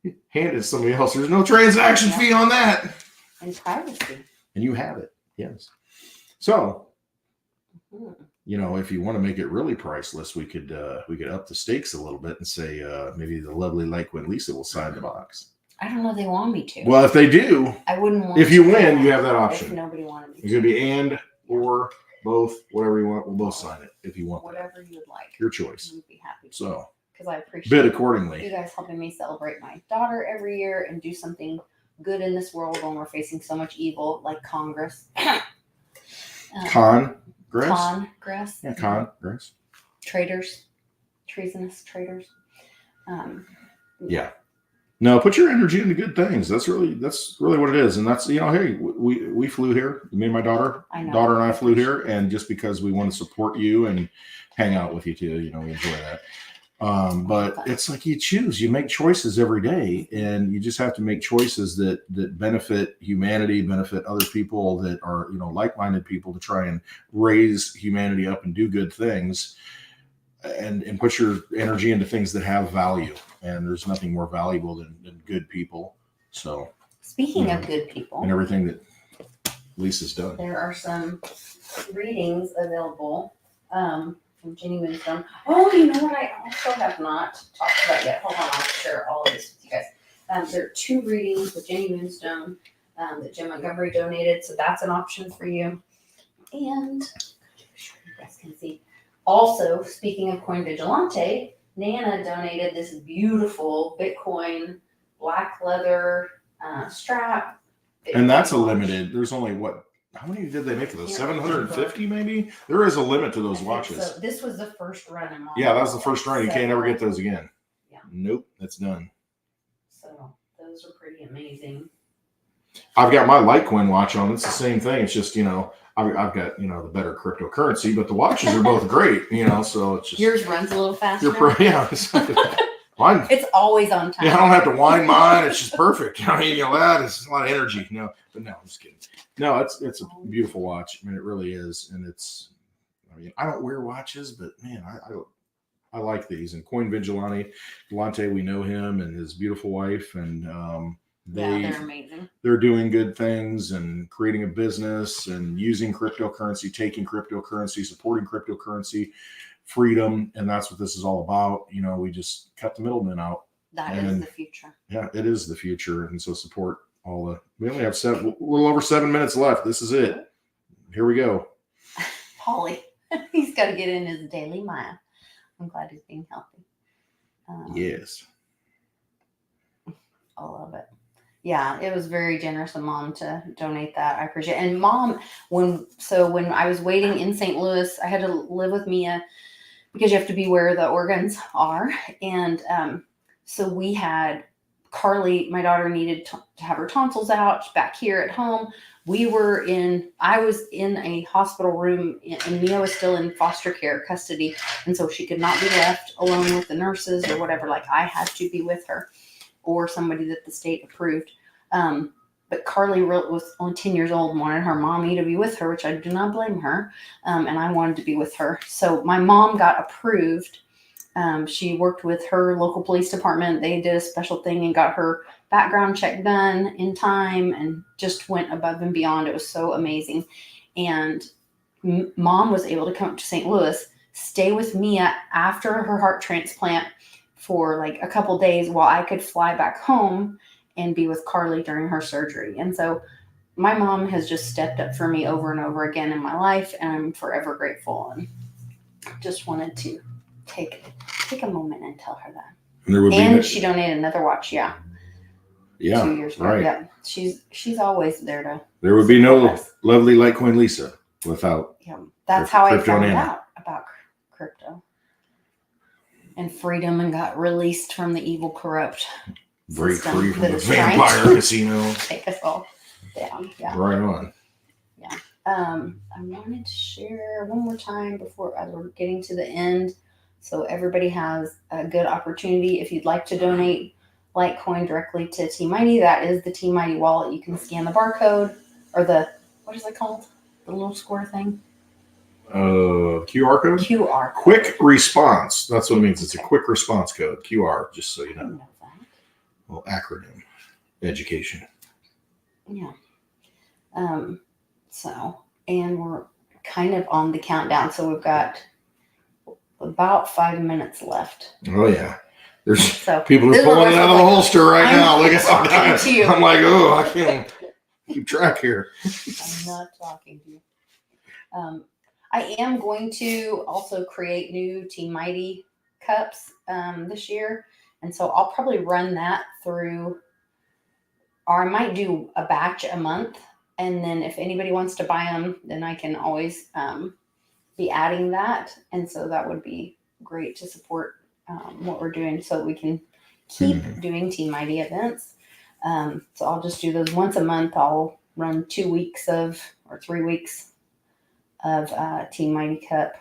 Speaker 2: You hand it to somebody else. There's no transaction fee on that.
Speaker 1: and privacy.
Speaker 2: And you have it. Yes. So,
Speaker 1: Mhm.
Speaker 2: you know, if you want to make it really priceless, we could up the stakes a little bit and say maybe the lovely Lakewood Lisa will sign the box.
Speaker 1: I don't know. They want me to.
Speaker 2: Well, if they do,
Speaker 1: I wouldn't want.
Speaker 2: if you
Speaker 1: to do
Speaker 2: win,
Speaker 1: that
Speaker 2: you have that
Speaker 1: If
Speaker 2: option.
Speaker 1: nobody wanted me
Speaker 2: It
Speaker 1: to.
Speaker 2: could be and or both, whatever you want. We'll both sign it if you want that.
Speaker 1: Whatever you would like.
Speaker 2: Your choice.
Speaker 1: We'd be happy to.
Speaker 2: So
Speaker 1: Because I appreciate
Speaker 2: bid
Speaker 1: you
Speaker 2: accordingly.
Speaker 1: guys helping me celebrate my daughter every year and do something good in this world when we're facing so much evil, like Congress.
Speaker 2: Congress.
Speaker 1: Congress.
Speaker 2: Yeah, Congress.
Speaker 1: Traitors. Treasonous traitors.
Speaker 2: Yeah. No, put your energy into good things. That's really what it is. And that's, you know, hey, we flew here. Me and my daughter
Speaker 1: I know.
Speaker 2: and I flew here, and just because we want to support you and hang out with you too, you know, we enjoy that. But it's like you choose, you make choices every day, and you just have to make choices that benefit humanity, benefit other people that are, you know, like-minded people, to try and raise humanity up and do good things, and put your energy into things that have value. And there's nothing more valuable than good people. So,
Speaker 1: Speaking
Speaker 2: Yeah.
Speaker 1: of good people,
Speaker 2: and everything that Lisa's done.
Speaker 1: there are some readings available from Jenny Moonstone. Oh, you know what I also have not talked about yet? Hold on, I'll share all of this with you guys. There are 2 readings with Jenny Moonstone that Jim Montgomery donated, so that's an option for you. And you guys can see. Also, speaking of Coin Vigilante, Nana donated this beautiful Bitcoin black leather strap.
Speaker 2: And that's a
Speaker 1: Bitcoin watch.
Speaker 2: limited. There's only how many did they make of those?
Speaker 1: Yeah.
Speaker 2: 750 maybe? There is a limit to those
Speaker 1: I think
Speaker 2: watches.
Speaker 1: So this was the first run. I'm on.
Speaker 2: Yeah, that was the first run. You can't ever get those again.
Speaker 1: Yeah.
Speaker 2: Nope, that's done.
Speaker 1: So those are pretty amazing.
Speaker 2: I've got my Litecoin watch on. It's the same thing. It's just, you know, I've got, you know, the better cryptocurrency, but the watches are both great, you know, so it's just.
Speaker 1: Yours runs a little faster.
Speaker 2: Yeah. Mine,
Speaker 1: It's always on time.
Speaker 2: yeah, I don't have to wind mine. It's just perfect. I mean, you know, that is a lot of energy. No, but no, I'm just kidding. No, it's a beautiful watch. I mean, it really is. And I mean, I don't wear watches, but man, I like these. And Coin Vigilante, we know him and his beautiful wife, and
Speaker 1: They're amazing.
Speaker 2: they're doing good things and creating a business and using cryptocurrency, taking cryptocurrency, supporting cryptocurrency freedom. And that's what this is all about. You know, we just cut the middleman out.
Speaker 1: That is
Speaker 2: And-
Speaker 1: the future.
Speaker 2: Yeah, it is the future. And so support we only have a little over 7 minutes left. This is it. Here we go.
Speaker 1: Polly. He's got to get in his daily mile. I'm glad he's being healthy.
Speaker 2: Yes.
Speaker 1: I love it. Yeah, it was very generous of Mom to donate that. I appreciate it. And Mom, when I was waiting in St. Louis, I had to live with Mia because you have to be where the organs are. And so we had Carly, my daughter, needed to have her tonsils out back here at home. I was in a hospital room, and Mia was still in foster care custody. And so she could not be left alone with the nurses or whatever. Like, I had to be with her, or somebody that the state approved. But Carly was only 10 years old and wanted her mommy to be with her, which I do not blame her. And I wanted to be with her. So my mom got approved. She worked with her local police department. They did a special thing and got her background check done in time and just went above and beyond. It was so amazing. And Mom was able to come up to St. Louis, stay with Mia after her heart transplant for like a couple days while I could fly back home and be with Carly during her surgery. And so my mom has just stepped up for me over and over again in my life, and I'm forever grateful. And just wanted to take a moment and tell her that.
Speaker 2: And there would
Speaker 1: And she donated another watch. Yeah. 2 years ago.
Speaker 2: right.
Speaker 1: Yeah. She's always there to.
Speaker 2: There would be no
Speaker 1: support us.
Speaker 2: lovely Litecoin Lisa without.
Speaker 1: Yeah. That's how I
Speaker 2: Crypto
Speaker 1: found
Speaker 2: Nana.
Speaker 1: out about crypto and freedom and got released from the evil, corrupt
Speaker 2: Break
Speaker 1: system
Speaker 2: free from
Speaker 1: that
Speaker 2: the
Speaker 1: is trying
Speaker 2: vampire
Speaker 1: to
Speaker 2: casino.
Speaker 1: take us all down. Yeah.
Speaker 2: Right on.
Speaker 1: I wanted to share one more time before we're getting to the end, so everybody has a good opportunity. If you'd like to donate Litecoin directly to Team Mighty, that is the Team Mighty wallet. You can scan the barcode or what is it called? The little square thing?
Speaker 2: QR code?
Speaker 1: QR.
Speaker 2: Quick response. That's what it means. It's a quick response code. QR, just so you
Speaker 1: I didn't
Speaker 2: know.
Speaker 1: know that.
Speaker 2: Well, acronym. Education.
Speaker 1: Yeah. And we're kind of on the countdown. So we've got about 5 minutes left.
Speaker 2: Oh, yeah. There's
Speaker 1: So
Speaker 2: people are
Speaker 1: this is
Speaker 2: pulling
Speaker 1: what
Speaker 2: it
Speaker 1: I
Speaker 2: out of the
Speaker 1: feel like.
Speaker 2: holster right
Speaker 1: I'm
Speaker 2: now. Look at
Speaker 1: talking to you.
Speaker 2: I'm like, oh, I can't keep track here.
Speaker 1: I'm not talking to you. I am going to also create new Team Mighty cups this year. And so I'll probably run that through, or I might do a batch a month. And then if anybody wants to buy them, then I can always be adding that. And so that would be great to support what we're doing so that we can keep doing Team Mighty events. So I'll just do those once a month. I'll run 2 weeks or 3 weeks of Team Mighty Cup.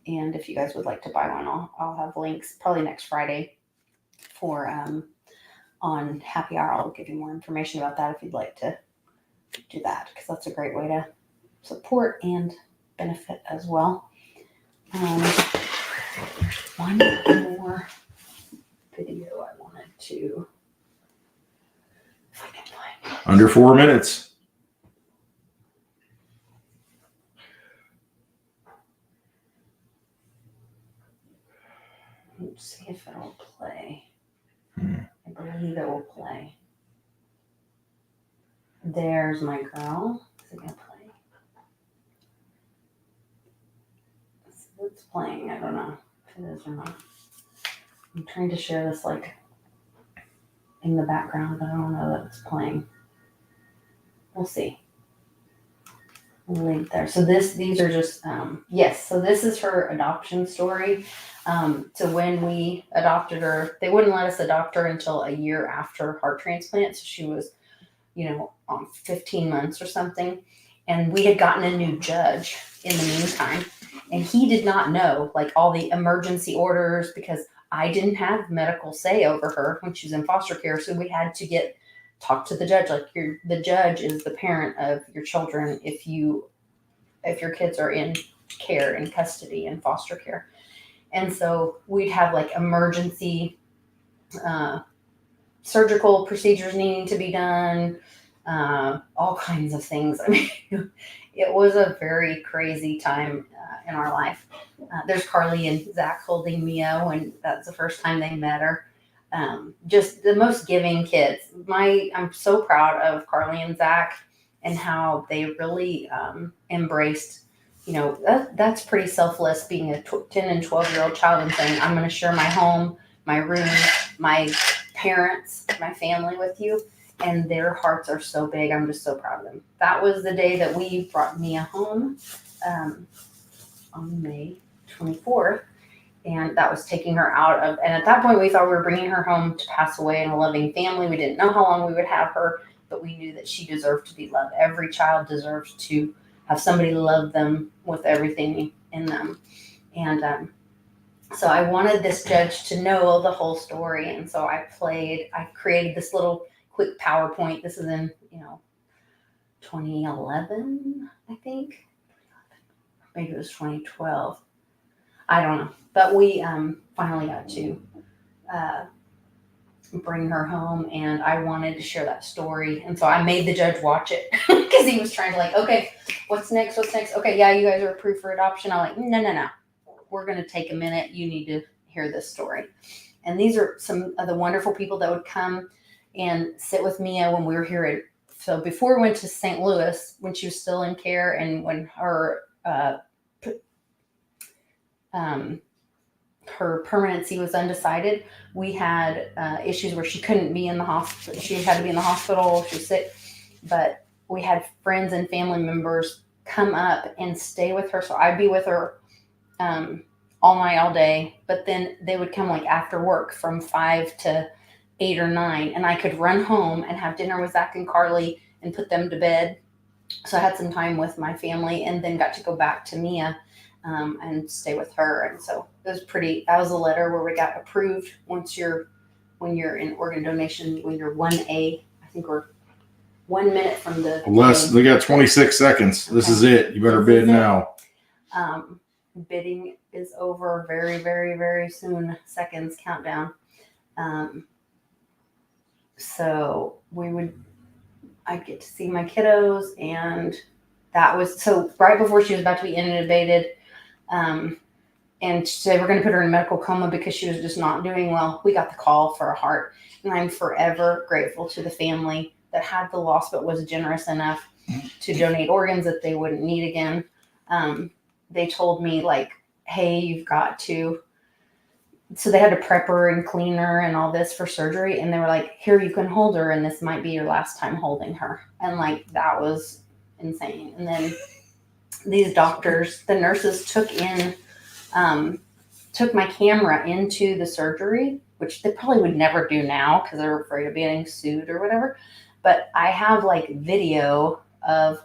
Speaker 1: And if you guys would like to buy one, I'll have links probably next Friday for on Happy Hour. I'll give you more information about that if you'd like to do that, because that's a great way to support and benefit as well. One more video I wanted to, if I can find it.
Speaker 2: Under 4 minutes.
Speaker 1: Let's see if it'll play. I believe it will play. There's my girl. Is it gonna play? It's playing. I don't know if it is or not. I'm trying to share this like in the background, but I don't know that it's playing. We'll see. We'll leave it there. So these are just yes. So this is her adoption story. So when we adopted her, they wouldn't let us adopt her until a year after heart transplant. So she was, 15 months or something. And we had gotten a new judge in the meantime. And he did not know like all the emergency orders because I didn't have medical say over her when she was in foster care. So we had to talk to the judge. Like the judge is the parent of your children if your kids are in care, in custody, in foster care. And so we'd have like emergency surgical procedures needing to be done, all kinds of things. I mean, it was a very crazy time in our life. There's Carly and Zach holding Mia when that's the first time they met her. Just the most giving kids. I'm so proud of Carly and Zach and how they really embraced that's pretty selfless, being a 10 and 12-year-old child and saying, I'm going to share my home, my room, my parents, my family with you. And their hearts are so big. I'm just so proud of them. That was the day that we brought Mia home, on May 24th. And that was taking her out of, and at that point we thought we were bringing her home to pass away in a loving family. We didn't know how long we would have her, but we knew that she deserved to be loved. Every child deserves to have somebody love them with everything in them. And so I wanted this judge to know the whole story. And so I created this little quick PowerPoint. This is in, 2011, I think. Maybe it was 2012. I don't know. But we finally got to bring her home, and I wanted to share that story. And so I made the judge watch it because he was trying to okay, what's next? Okay, yeah, you guys are approved for adoption. I'm like, no. We're going to take a minute. You need to hear this story. And these are some of the wonderful people that would come and sit with Mia when we were here. So before we went to St. Louis, when she was still in care, and when her permanency was undecided, we had issues where she couldn't be in the hospital. She had to be in the hospital. She was sick, but we had friends and family members come up and stay with her. So I'd be with her all night, all day, but then they would come after work from 5 to 8 or 9, and I could run home and have dinner with Zach and Carly and put them to bed. So I had some time with my family, and then got to go back to Mia and stay with her. And so that was a letter where we got approved. When you're in organ donation, when you're 1A, I think we're 1 minute from the.
Speaker 2: Unless they got 26 seconds. This is it. You better bid now.
Speaker 1: Bidding is over very, very, very soon. Seconds countdown. So I'd get to see my kiddos, and that was so right before she was about to be intubated. And she said, we're going to put her in medical coma because she was just not doing well. We got the call for a heart, and I'm forever grateful to the family that had the loss, but was generous enough to donate organs that they wouldn't need again. They told me hey, you've got to, so they had to prep her and clean her and all this for surgery. And they were like, here, you can hold her, and this might be your last time holding her. And that was insane. And then these doctors, the nurses took my camera into the surgery, which they probably would never do now because they're afraid of getting sued or whatever. But I have video of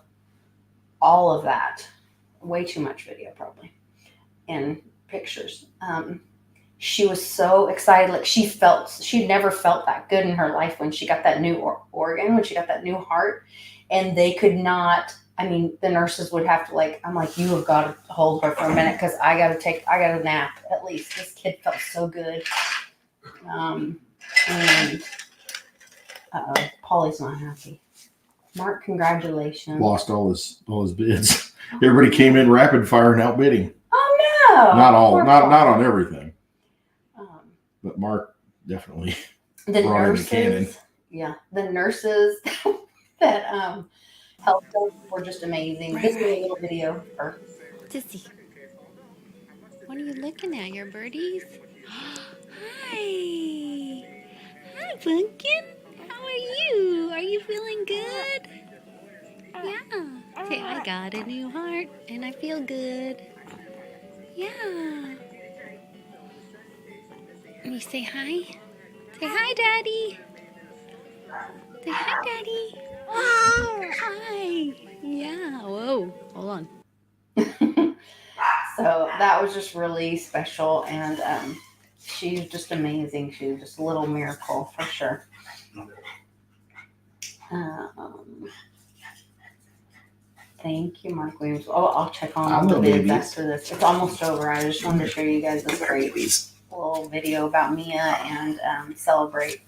Speaker 1: all of that, way too much video probably, and pictures. She was so excited. She'd never felt that good in her life when she got that new organ, when she got that new heart, and they could not. The nurses would have to I'm like, you have got to hold her for a minute because I got to nap at least. This kid felt so good. And Polly's not happy. Mark, congratulations.
Speaker 2: Lost all his bids. Everybody came in rapid fire and outbidding.
Speaker 1: Oh no!
Speaker 2: Not all, not on everything. But Mark definitely
Speaker 1: the
Speaker 2: brought
Speaker 1: nurses,
Speaker 2: in the cannon.
Speaker 1: Yeah, the nurses that helped us were just amazing. This is a little video for
Speaker 3: Sissy. What are you looking at? Your birdies? Hi. Hi, Pumpkin. How are you? Are you feeling good? Yeah. Say, I got a new heart and I feel good. Yeah. And you say hi? Say hi, Daddy. Say hi, Daddy. Hi. Yeah. Whoa. Hold on.
Speaker 1: So that was just really special, and she's just amazing. She's just a little miracle for sure. Thank you, Mark Williams. Oh, I'll check on all the bids after this. It's almost over. I just wanted to show you guys this great little video about Mia and celebrate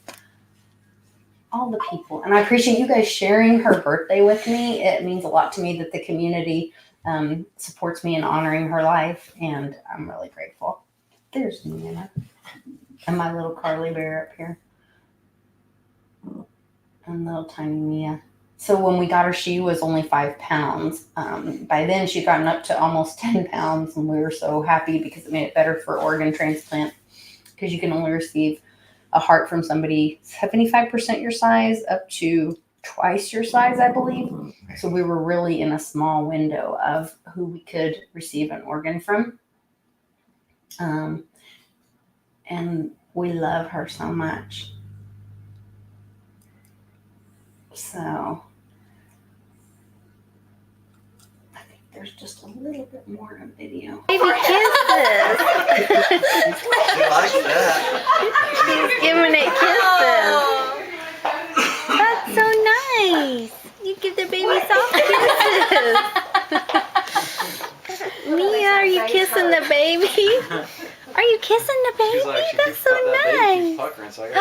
Speaker 1: all the people. And I appreciate you guys sharing her birthday with me. It means a lot to me that the community supports me in honoring her life, and I'm really grateful. There's Mia and my little Carly bear up here, and little tiny Mia. So when we got her, she was only 5 pounds. By then, she'd gotten up to almost 10 pounds, and we were so happy because it made it better for organ transplant, because you can only receive a heart from somebody 75% your size up to twice your size, I believe. So we were really in a small window of who we could receive an organ from. And we love her so much. So I think there's just a little bit more of video.
Speaker 3: Baby kisses.
Speaker 5: She likes that.
Speaker 3: She's giving it kisses. That's so nice. You give the baby soft kisses. Mia, are you kissing the baby? Are you kissing the baby?
Speaker 5: She's like, she
Speaker 3: That's
Speaker 5: keeps
Speaker 3: so
Speaker 5: cutting that baby,
Speaker 3: nice.
Speaker 5: keeps puckering, so I gotta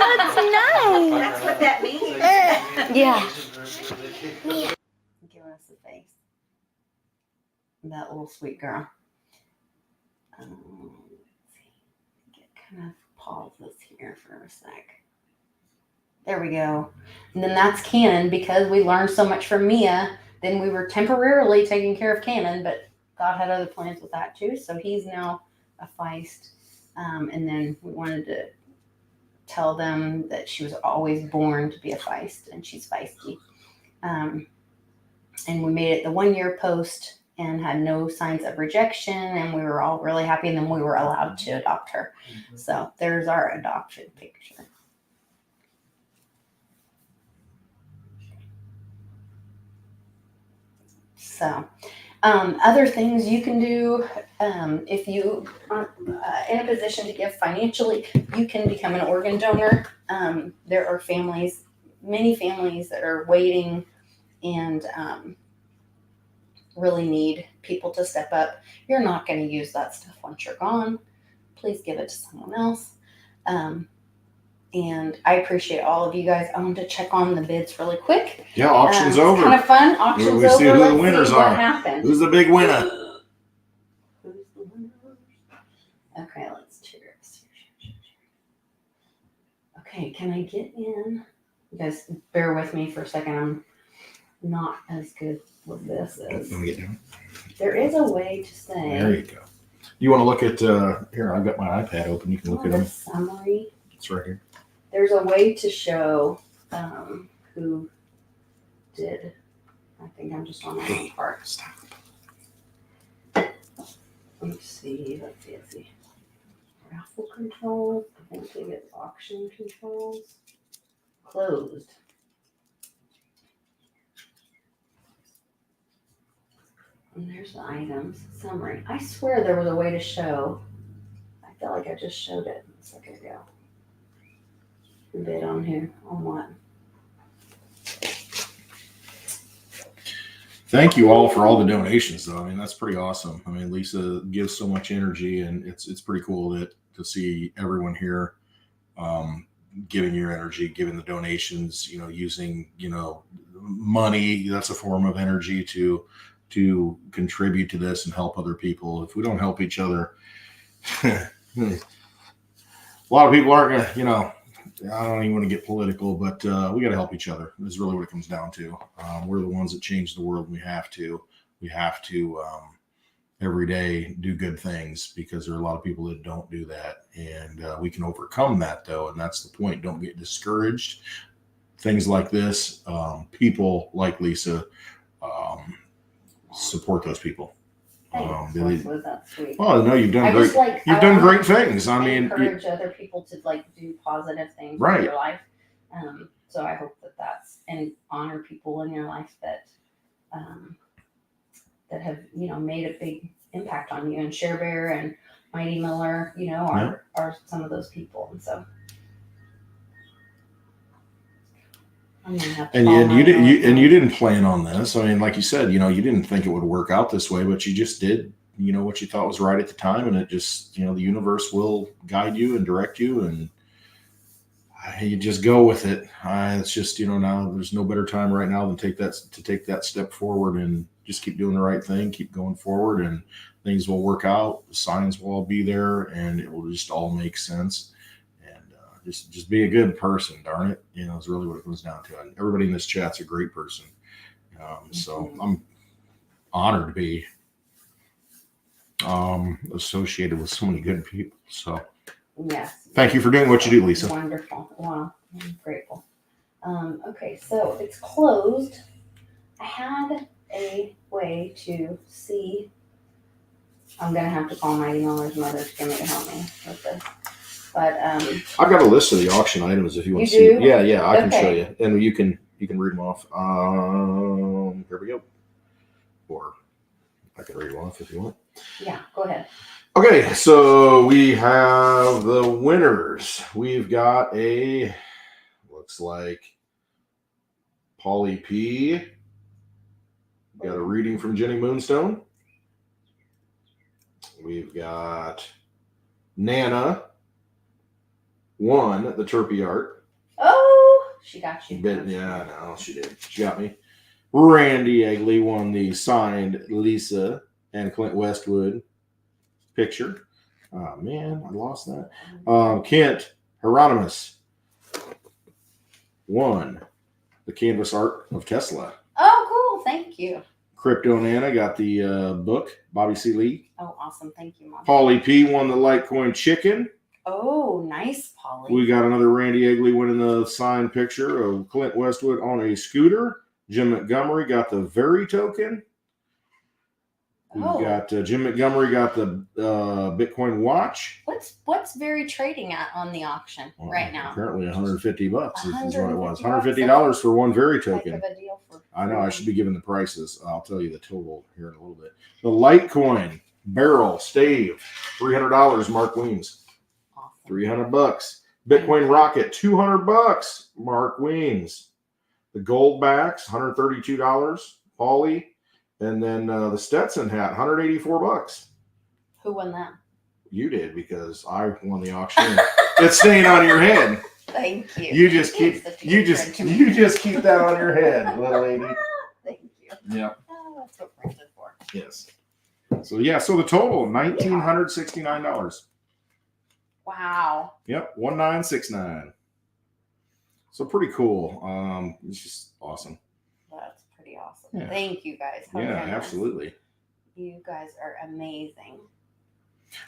Speaker 3: Oh, that's nice.
Speaker 6: That's what that means.
Speaker 3: Yeah.
Speaker 1: Giving us the face. That little sweet girl. Let's see. Kind of pause this here for a sec. There we go. And then that's Cannon, because we learned so much from Mia. Then we were temporarily taking care of Cannon, but God had other plans with that too. So he's now a Feist. And then we wanted to tell them that she was always born to be a Feist, and she's feisty. And we made it the 1 year post and had no signs of rejection, and we were all really happy. And then we were allowed to adopt her. So there's our adoption picture. So other things you can do, if you are in a position to give financially, you can become an organ donor. There are families, many families that are waiting and really need people to step up. You're not going to use that stuff once you're gone. Please give it to someone else. And I appreciate all of you guys. I want to check on the bids really quick.
Speaker 2: Yeah, auction's
Speaker 1: It's
Speaker 2: over.
Speaker 1: kind of fun. Auction's
Speaker 2: We
Speaker 1: over.
Speaker 2: see who the
Speaker 1: Let's
Speaker 2: winners
Speaker 1: see what
Speaker 2: are.
Speaker 1: happened.
Speaker 2: Who's the big winner?
Speaker 1: Who's the winner? Okay, let's cheer. Okay, can I get in? You guys bear with me for a second. I'm not as good with this as
Speaker 2: Let me get down.
Speaker 1: there is a way to
Speaker 2: There
Speaker 1: say
Speaker 2: you go. You want to look at here? I've got my iPad open. You can look at
Speaker 1: the
Speaker 2: them.
Speaker 1: summary.
Speaker 2: It's right here.
Speaker 1: There's a way to show who did. I think I'm just on my own part.
Speaker 2: Stop.
Speaker 1: Let's see. Raffle controls. I think they get auction controls. Closed. And there's the items summary. I swear there was a way to show. I feel like I just showed it a second ago. The bid on here on what?
Speaker 2: Thank you all for all the donations, though. I mean, that's pretty awesome. I mean, Lisa gives so much energy, and it's pretty cool to see everyone here giving your energy, giving the donations. Using money. That's a form of energy to contribute to this and help other people. If we don't help each other, a lot of people aren't gonna. I don't even want to get political, but we got to help each other. That's really what it comes down to. We're the ones that change the world. We have to every day do good things, because there are a lot of people that don't do that. And we can overcome that, though. And that's the point. Don't get discouraged. Things like this, people like Lisa, support those people.
Speaker 1: Thanks. Was that sweet?
Speaker 2: Well, no, you've done
Speaker 1: I
Speaker 2: great.
Speaker 1: just like
Speaker 2: You've
Speaker 1: I
Speaker 2: done
Speaker 1: wanna
Speaker 2: great things. I mean,
Speaker 1: encourage other people to do positive things
Speaker 2: Right.
Speaker 1: in your life. So I hope that's and honor people in your life that that have made a big impact on you. And Share Bear and Mighty Miller, are some of those people. And so. I'm gonna have to
Speaker 2: And
Speaker 1: follow
Speaker 2: you
Speaker 1: my
Speaker 2: didn't
Speaker 1: nose.
Speaker 2: you didn't plan on this. I mean, like you said, you didn't think it would work out this way, but you just did, what you thought was right at the time, and it just, the universe will guide you and direct you, and you just go with it. It's just, now there's no better time right now than take that step forward and just keep doing the right thing, keep going forward, and things will work out. The signs will all be there, and it will just all make sense. And just be a good person, darn it. You know, is really what it comes down to. And everybody in this chat's a great person. So I'm honored to be associated with so many good people. So
Speaker 1: Yes.
Speaker 2: thank you for doing what you do, Lisa.
Speaker 1: Wonderful. Wow. I'm grateful. Okay, so it's closed. I had a way to see. I'm gonna have to call Mighty Miller's mother to get me to help me with this. But
Speaker 2: I've got a list of the auction items if you want to
Speaker 1: You
Speaker 2: see.
Speaker 1: do?
Speaker 2: Yeah, I can show
Speaker 1: Okay.
Speaker 2: you, and you can read them off. Here we go. Or I can read them off if you want.
Speaker 1: yeah, go ahead.
Speaker 2: Okay, so we have the winners. We've got looks like Polly P. Got a reading from Jenny Moonstone. We've got Nana won the Turpy art.
Speaker 1: Oh, she got you.
Speaker 2: Yeah, no, she did. She got me. Randy Egley won the signed Lisa and Clint Westwood picture. Oh man, I lost that. Kent Hieronymus won the canvas art of Tesla.
Speaker 1: Oh, cool. Thank you.
Speaker 2: Crypto Nana got the book, Bobby C. Lee.
Speaker 1: Oh, awesome. Thank you, Mom.
Speaker 2: Paulie P won the Litecoin chicken.
Speaker 1: Oh, nice, Polly.
Speaker 2: We got another Randy Egley winning the signed picture of Clint Westwood on a scooter. Jim Montgomery got the Very token. We've got Jim Montgomery got the Bitcoin watch.
Speaker 1: What's Very trading at on the auction right now?
Speaker 2: Apparently $150 is what it was.
Speaker 1: $150.
Speaker 2: $150 for one Very
Speaker 1: Heck
Speaker 2: token.
Speaker 1: of a deal for
Speaker 2: I know. I should be giving the prices. I'll tell you the total here in a little bit. The Litecoin barrel stave, $300. Mark Weems,
Speaker 1: awesome.
Speaker 2: $300. Bitcoin rocket, $200. Mark Weems. The gold backs, $132. Paulie. And then the Stetson hat, $184.
Speaker 1: Who won that?
Speaker 2: You did, because I won the auction. It's staying on your head.
Speaker 1: Thank you.
Speaker 2: You just keep
Speaker 1: It's the
Speaker 2: you
Speaker 1: future
Speaker 2: just
Speaker 1: to me.
Speaker 2: you just keep that on your head, little lady.
Speaker 1: Thank you.
Speaker 2: Yep.
Speaker 1: Oh, that's what friends are for.
Speaker 2: Yes. So so the total $1,969.
Speaker 1: Wow.
Speaker 2: Yep, 1969. So pretty cool. It's just awesome.
Speaker 1: That's pretty awesome.
Speaker 2: Yeah.
Speaker 1: Thank you guys. Oh,
Speaker 2: Yeah,
Speaker 1: goodness.
Speaker 2: absolutely.
Speaker 1: You guys are amazing.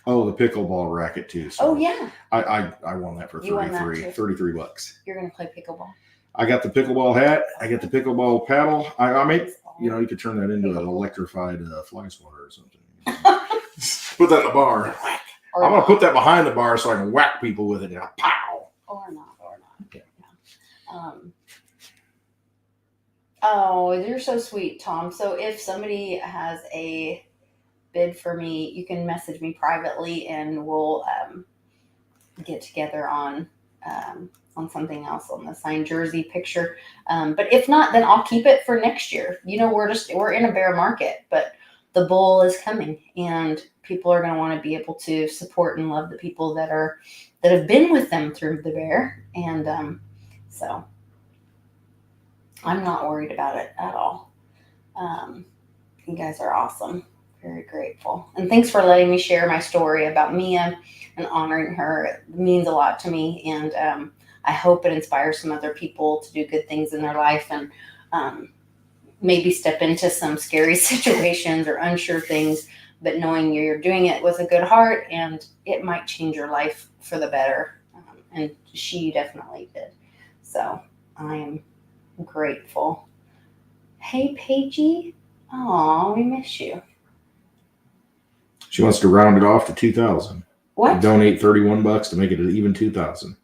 Speaker 2: Oh, the pickleball racket too. So
Speaker 1: Oh yeah.
Speaker 2: I won that for
Speaker 1: You won that too.
Speaker 2: $33.
Speaker 1: You're gonna play pickleball.
Speaker 2: I got the pickleball hat. I got the pickleball paddle. I make,
Speaker 1: That's all.
Speaker 2: you could turn that into an
Speaker 1: Pickleball.
Speaker 2: electrified fly swatter or something. Put that in the bar.
Speaker 1: Or
Speaker 2: I'm gonna
Speaker 1: not.
Speaker 2: put that behind the bar so I can whack people with it. Pow!
Speaker 1: Or not.
Speaker 2: Yeah.
Speaker 1: Oh, you're so sweet, Tom. So if somebody has a bid for me, you can message me privately, and we'll get together on something else, on the signed jersey picture. But if not, then I'll keep it for next year. We're in a bear market, but the bull is coming, and people are going to want to be able to support and love the people that have been with them through the bear, and so I'm not worried about it at all. You guys are awesome. Very grateful. And thanks for letting me share my story about Mia and honoring her. It means a lot to me. And I hope it inspires some other people to do good things in their life, and maybe step into some scary situations or unsure things, but knowing you're doing it with a good heart, and it might change your life for the better. And she definitely did. So I am grateful. Hey, Paigey. Aw, we miss you.
Speaker 2: She wants to round it off to 2,000.
Speaker 1: What?
Speaker 2: Donate $31 to make it even 2,000.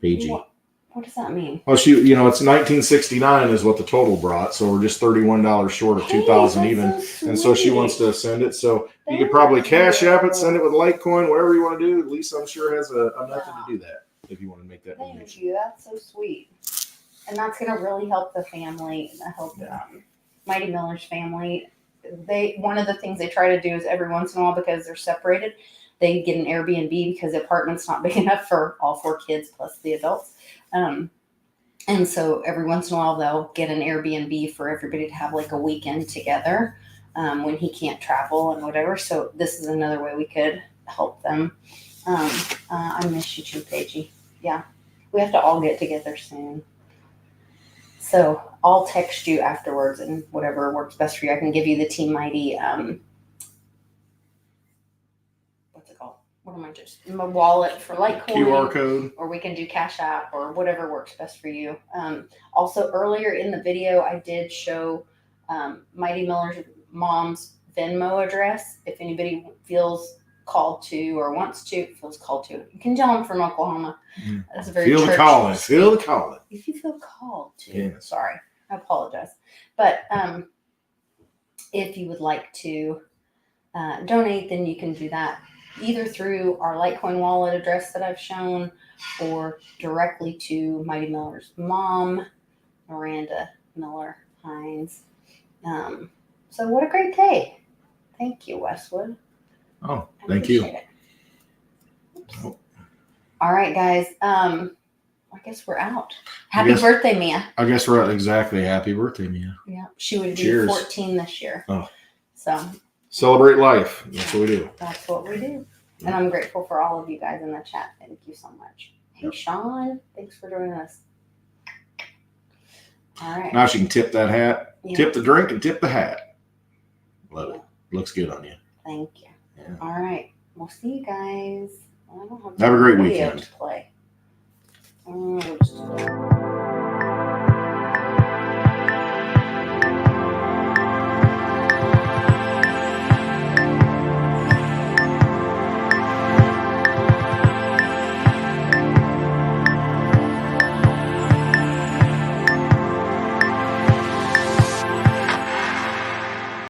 Speaker 2: PG.
Speaker 1: What does that mean?
Speaker 2: Well, it's 1969 is what the total brought, so we're just $31 short of 2,000
Speaker 1: Hey,
Speaker 2: even.
Speaker 1: that's so
Speaker 2: And so she
Speaker 1: sweet.
Speaker 2: wants to send it. So you could
Speaker 1: Thank
Speaker 2: probably cash app
Speaker 1: you.
Speaker 2: it, send it with Litecoin, whatever you want to do. Lisa, I'm sure, has a method to do that if you want to make that
Speaker 1: Thank
Speaker 2: donation.
Speaker 1: you. That's so sweet. And that's going to really help the family. Help Mighty Miller's family. One of the things they try to do is every once in a while, because they're separated, they get an Airbnb because the apartment's not big enough for all 4 kids plus the adults. And so every once in a while they'll get an Airbnb for everybody to have like a weekend together when he can't travel and whatever. So this is another way we could help them. I miss you too, Paigey. Yeah. we have to all get together soon. So I'll text you afterwards, and whatever works best for you. I can give you the Team Mighty, what's it called? What am I just, my wallet for Litecoin.
Speaker 2: QR code.
Speaker 1: Or we can do Cash App or whatever works best for you. Also, earlier in the video, I did show Mighty Miller's mom's Venmo address. If anybody feels called to or wants to, feels called to, you can tell I'm from Oklahoma. That's a very
Speaker 2: Feel the
Speaker 1: church
Speaker 2: calling.
Speaker 1: speak.
Speaker 2: Feel the calling.
Speaker 1: If you feel called to,
Speaker 2: Yes.
Speaker 1: sorry, I apologize. But if you would like to donate, then you can do that either through our Litecoin wallet address that I've shown or directly to Mighty Miller's mom, Miranda Miller Hines. So what a great day. Thank you, Westwood.
Speaker 2: Oh,
Speaker 1: I
Speaker 2: thank you.
Speaker 1: appreciate it. Oops. All right, guys. I guess we're out. Happy
Speaker 2: guess-
Speaker 1: birthday, Mia.
Speaker 2: I guess we're exactly. Happy birthday, Mia.
Speaker 1: Yeah, she would be
Speaker 2: Cheers.
Speaker 1: 14 this year.
Speaker 2: Oh.
Speaker 1: So
Speaker 2: Celebrate life. That's what we do.
Speaker 1: that's what we do. And I'm grateful for all of you guys in the chat. Thank you so much. Hey, Sean, thanks for joining us. All right.
Speaker 2: Now she can tip that hat,
Speaker 1: Yeah.
Speaker 2: tip the drink, and tip the hat. Love it. Looks good on you.
Speaker 1: Thank you.
Speaker 2: Yeah.
Speaker 1: All right. We'll see you guys. I don't
Speaker 2: Have a great
Speaker 1: video
Speaker 2: weekend.
Speaker 1: to play. We'll just-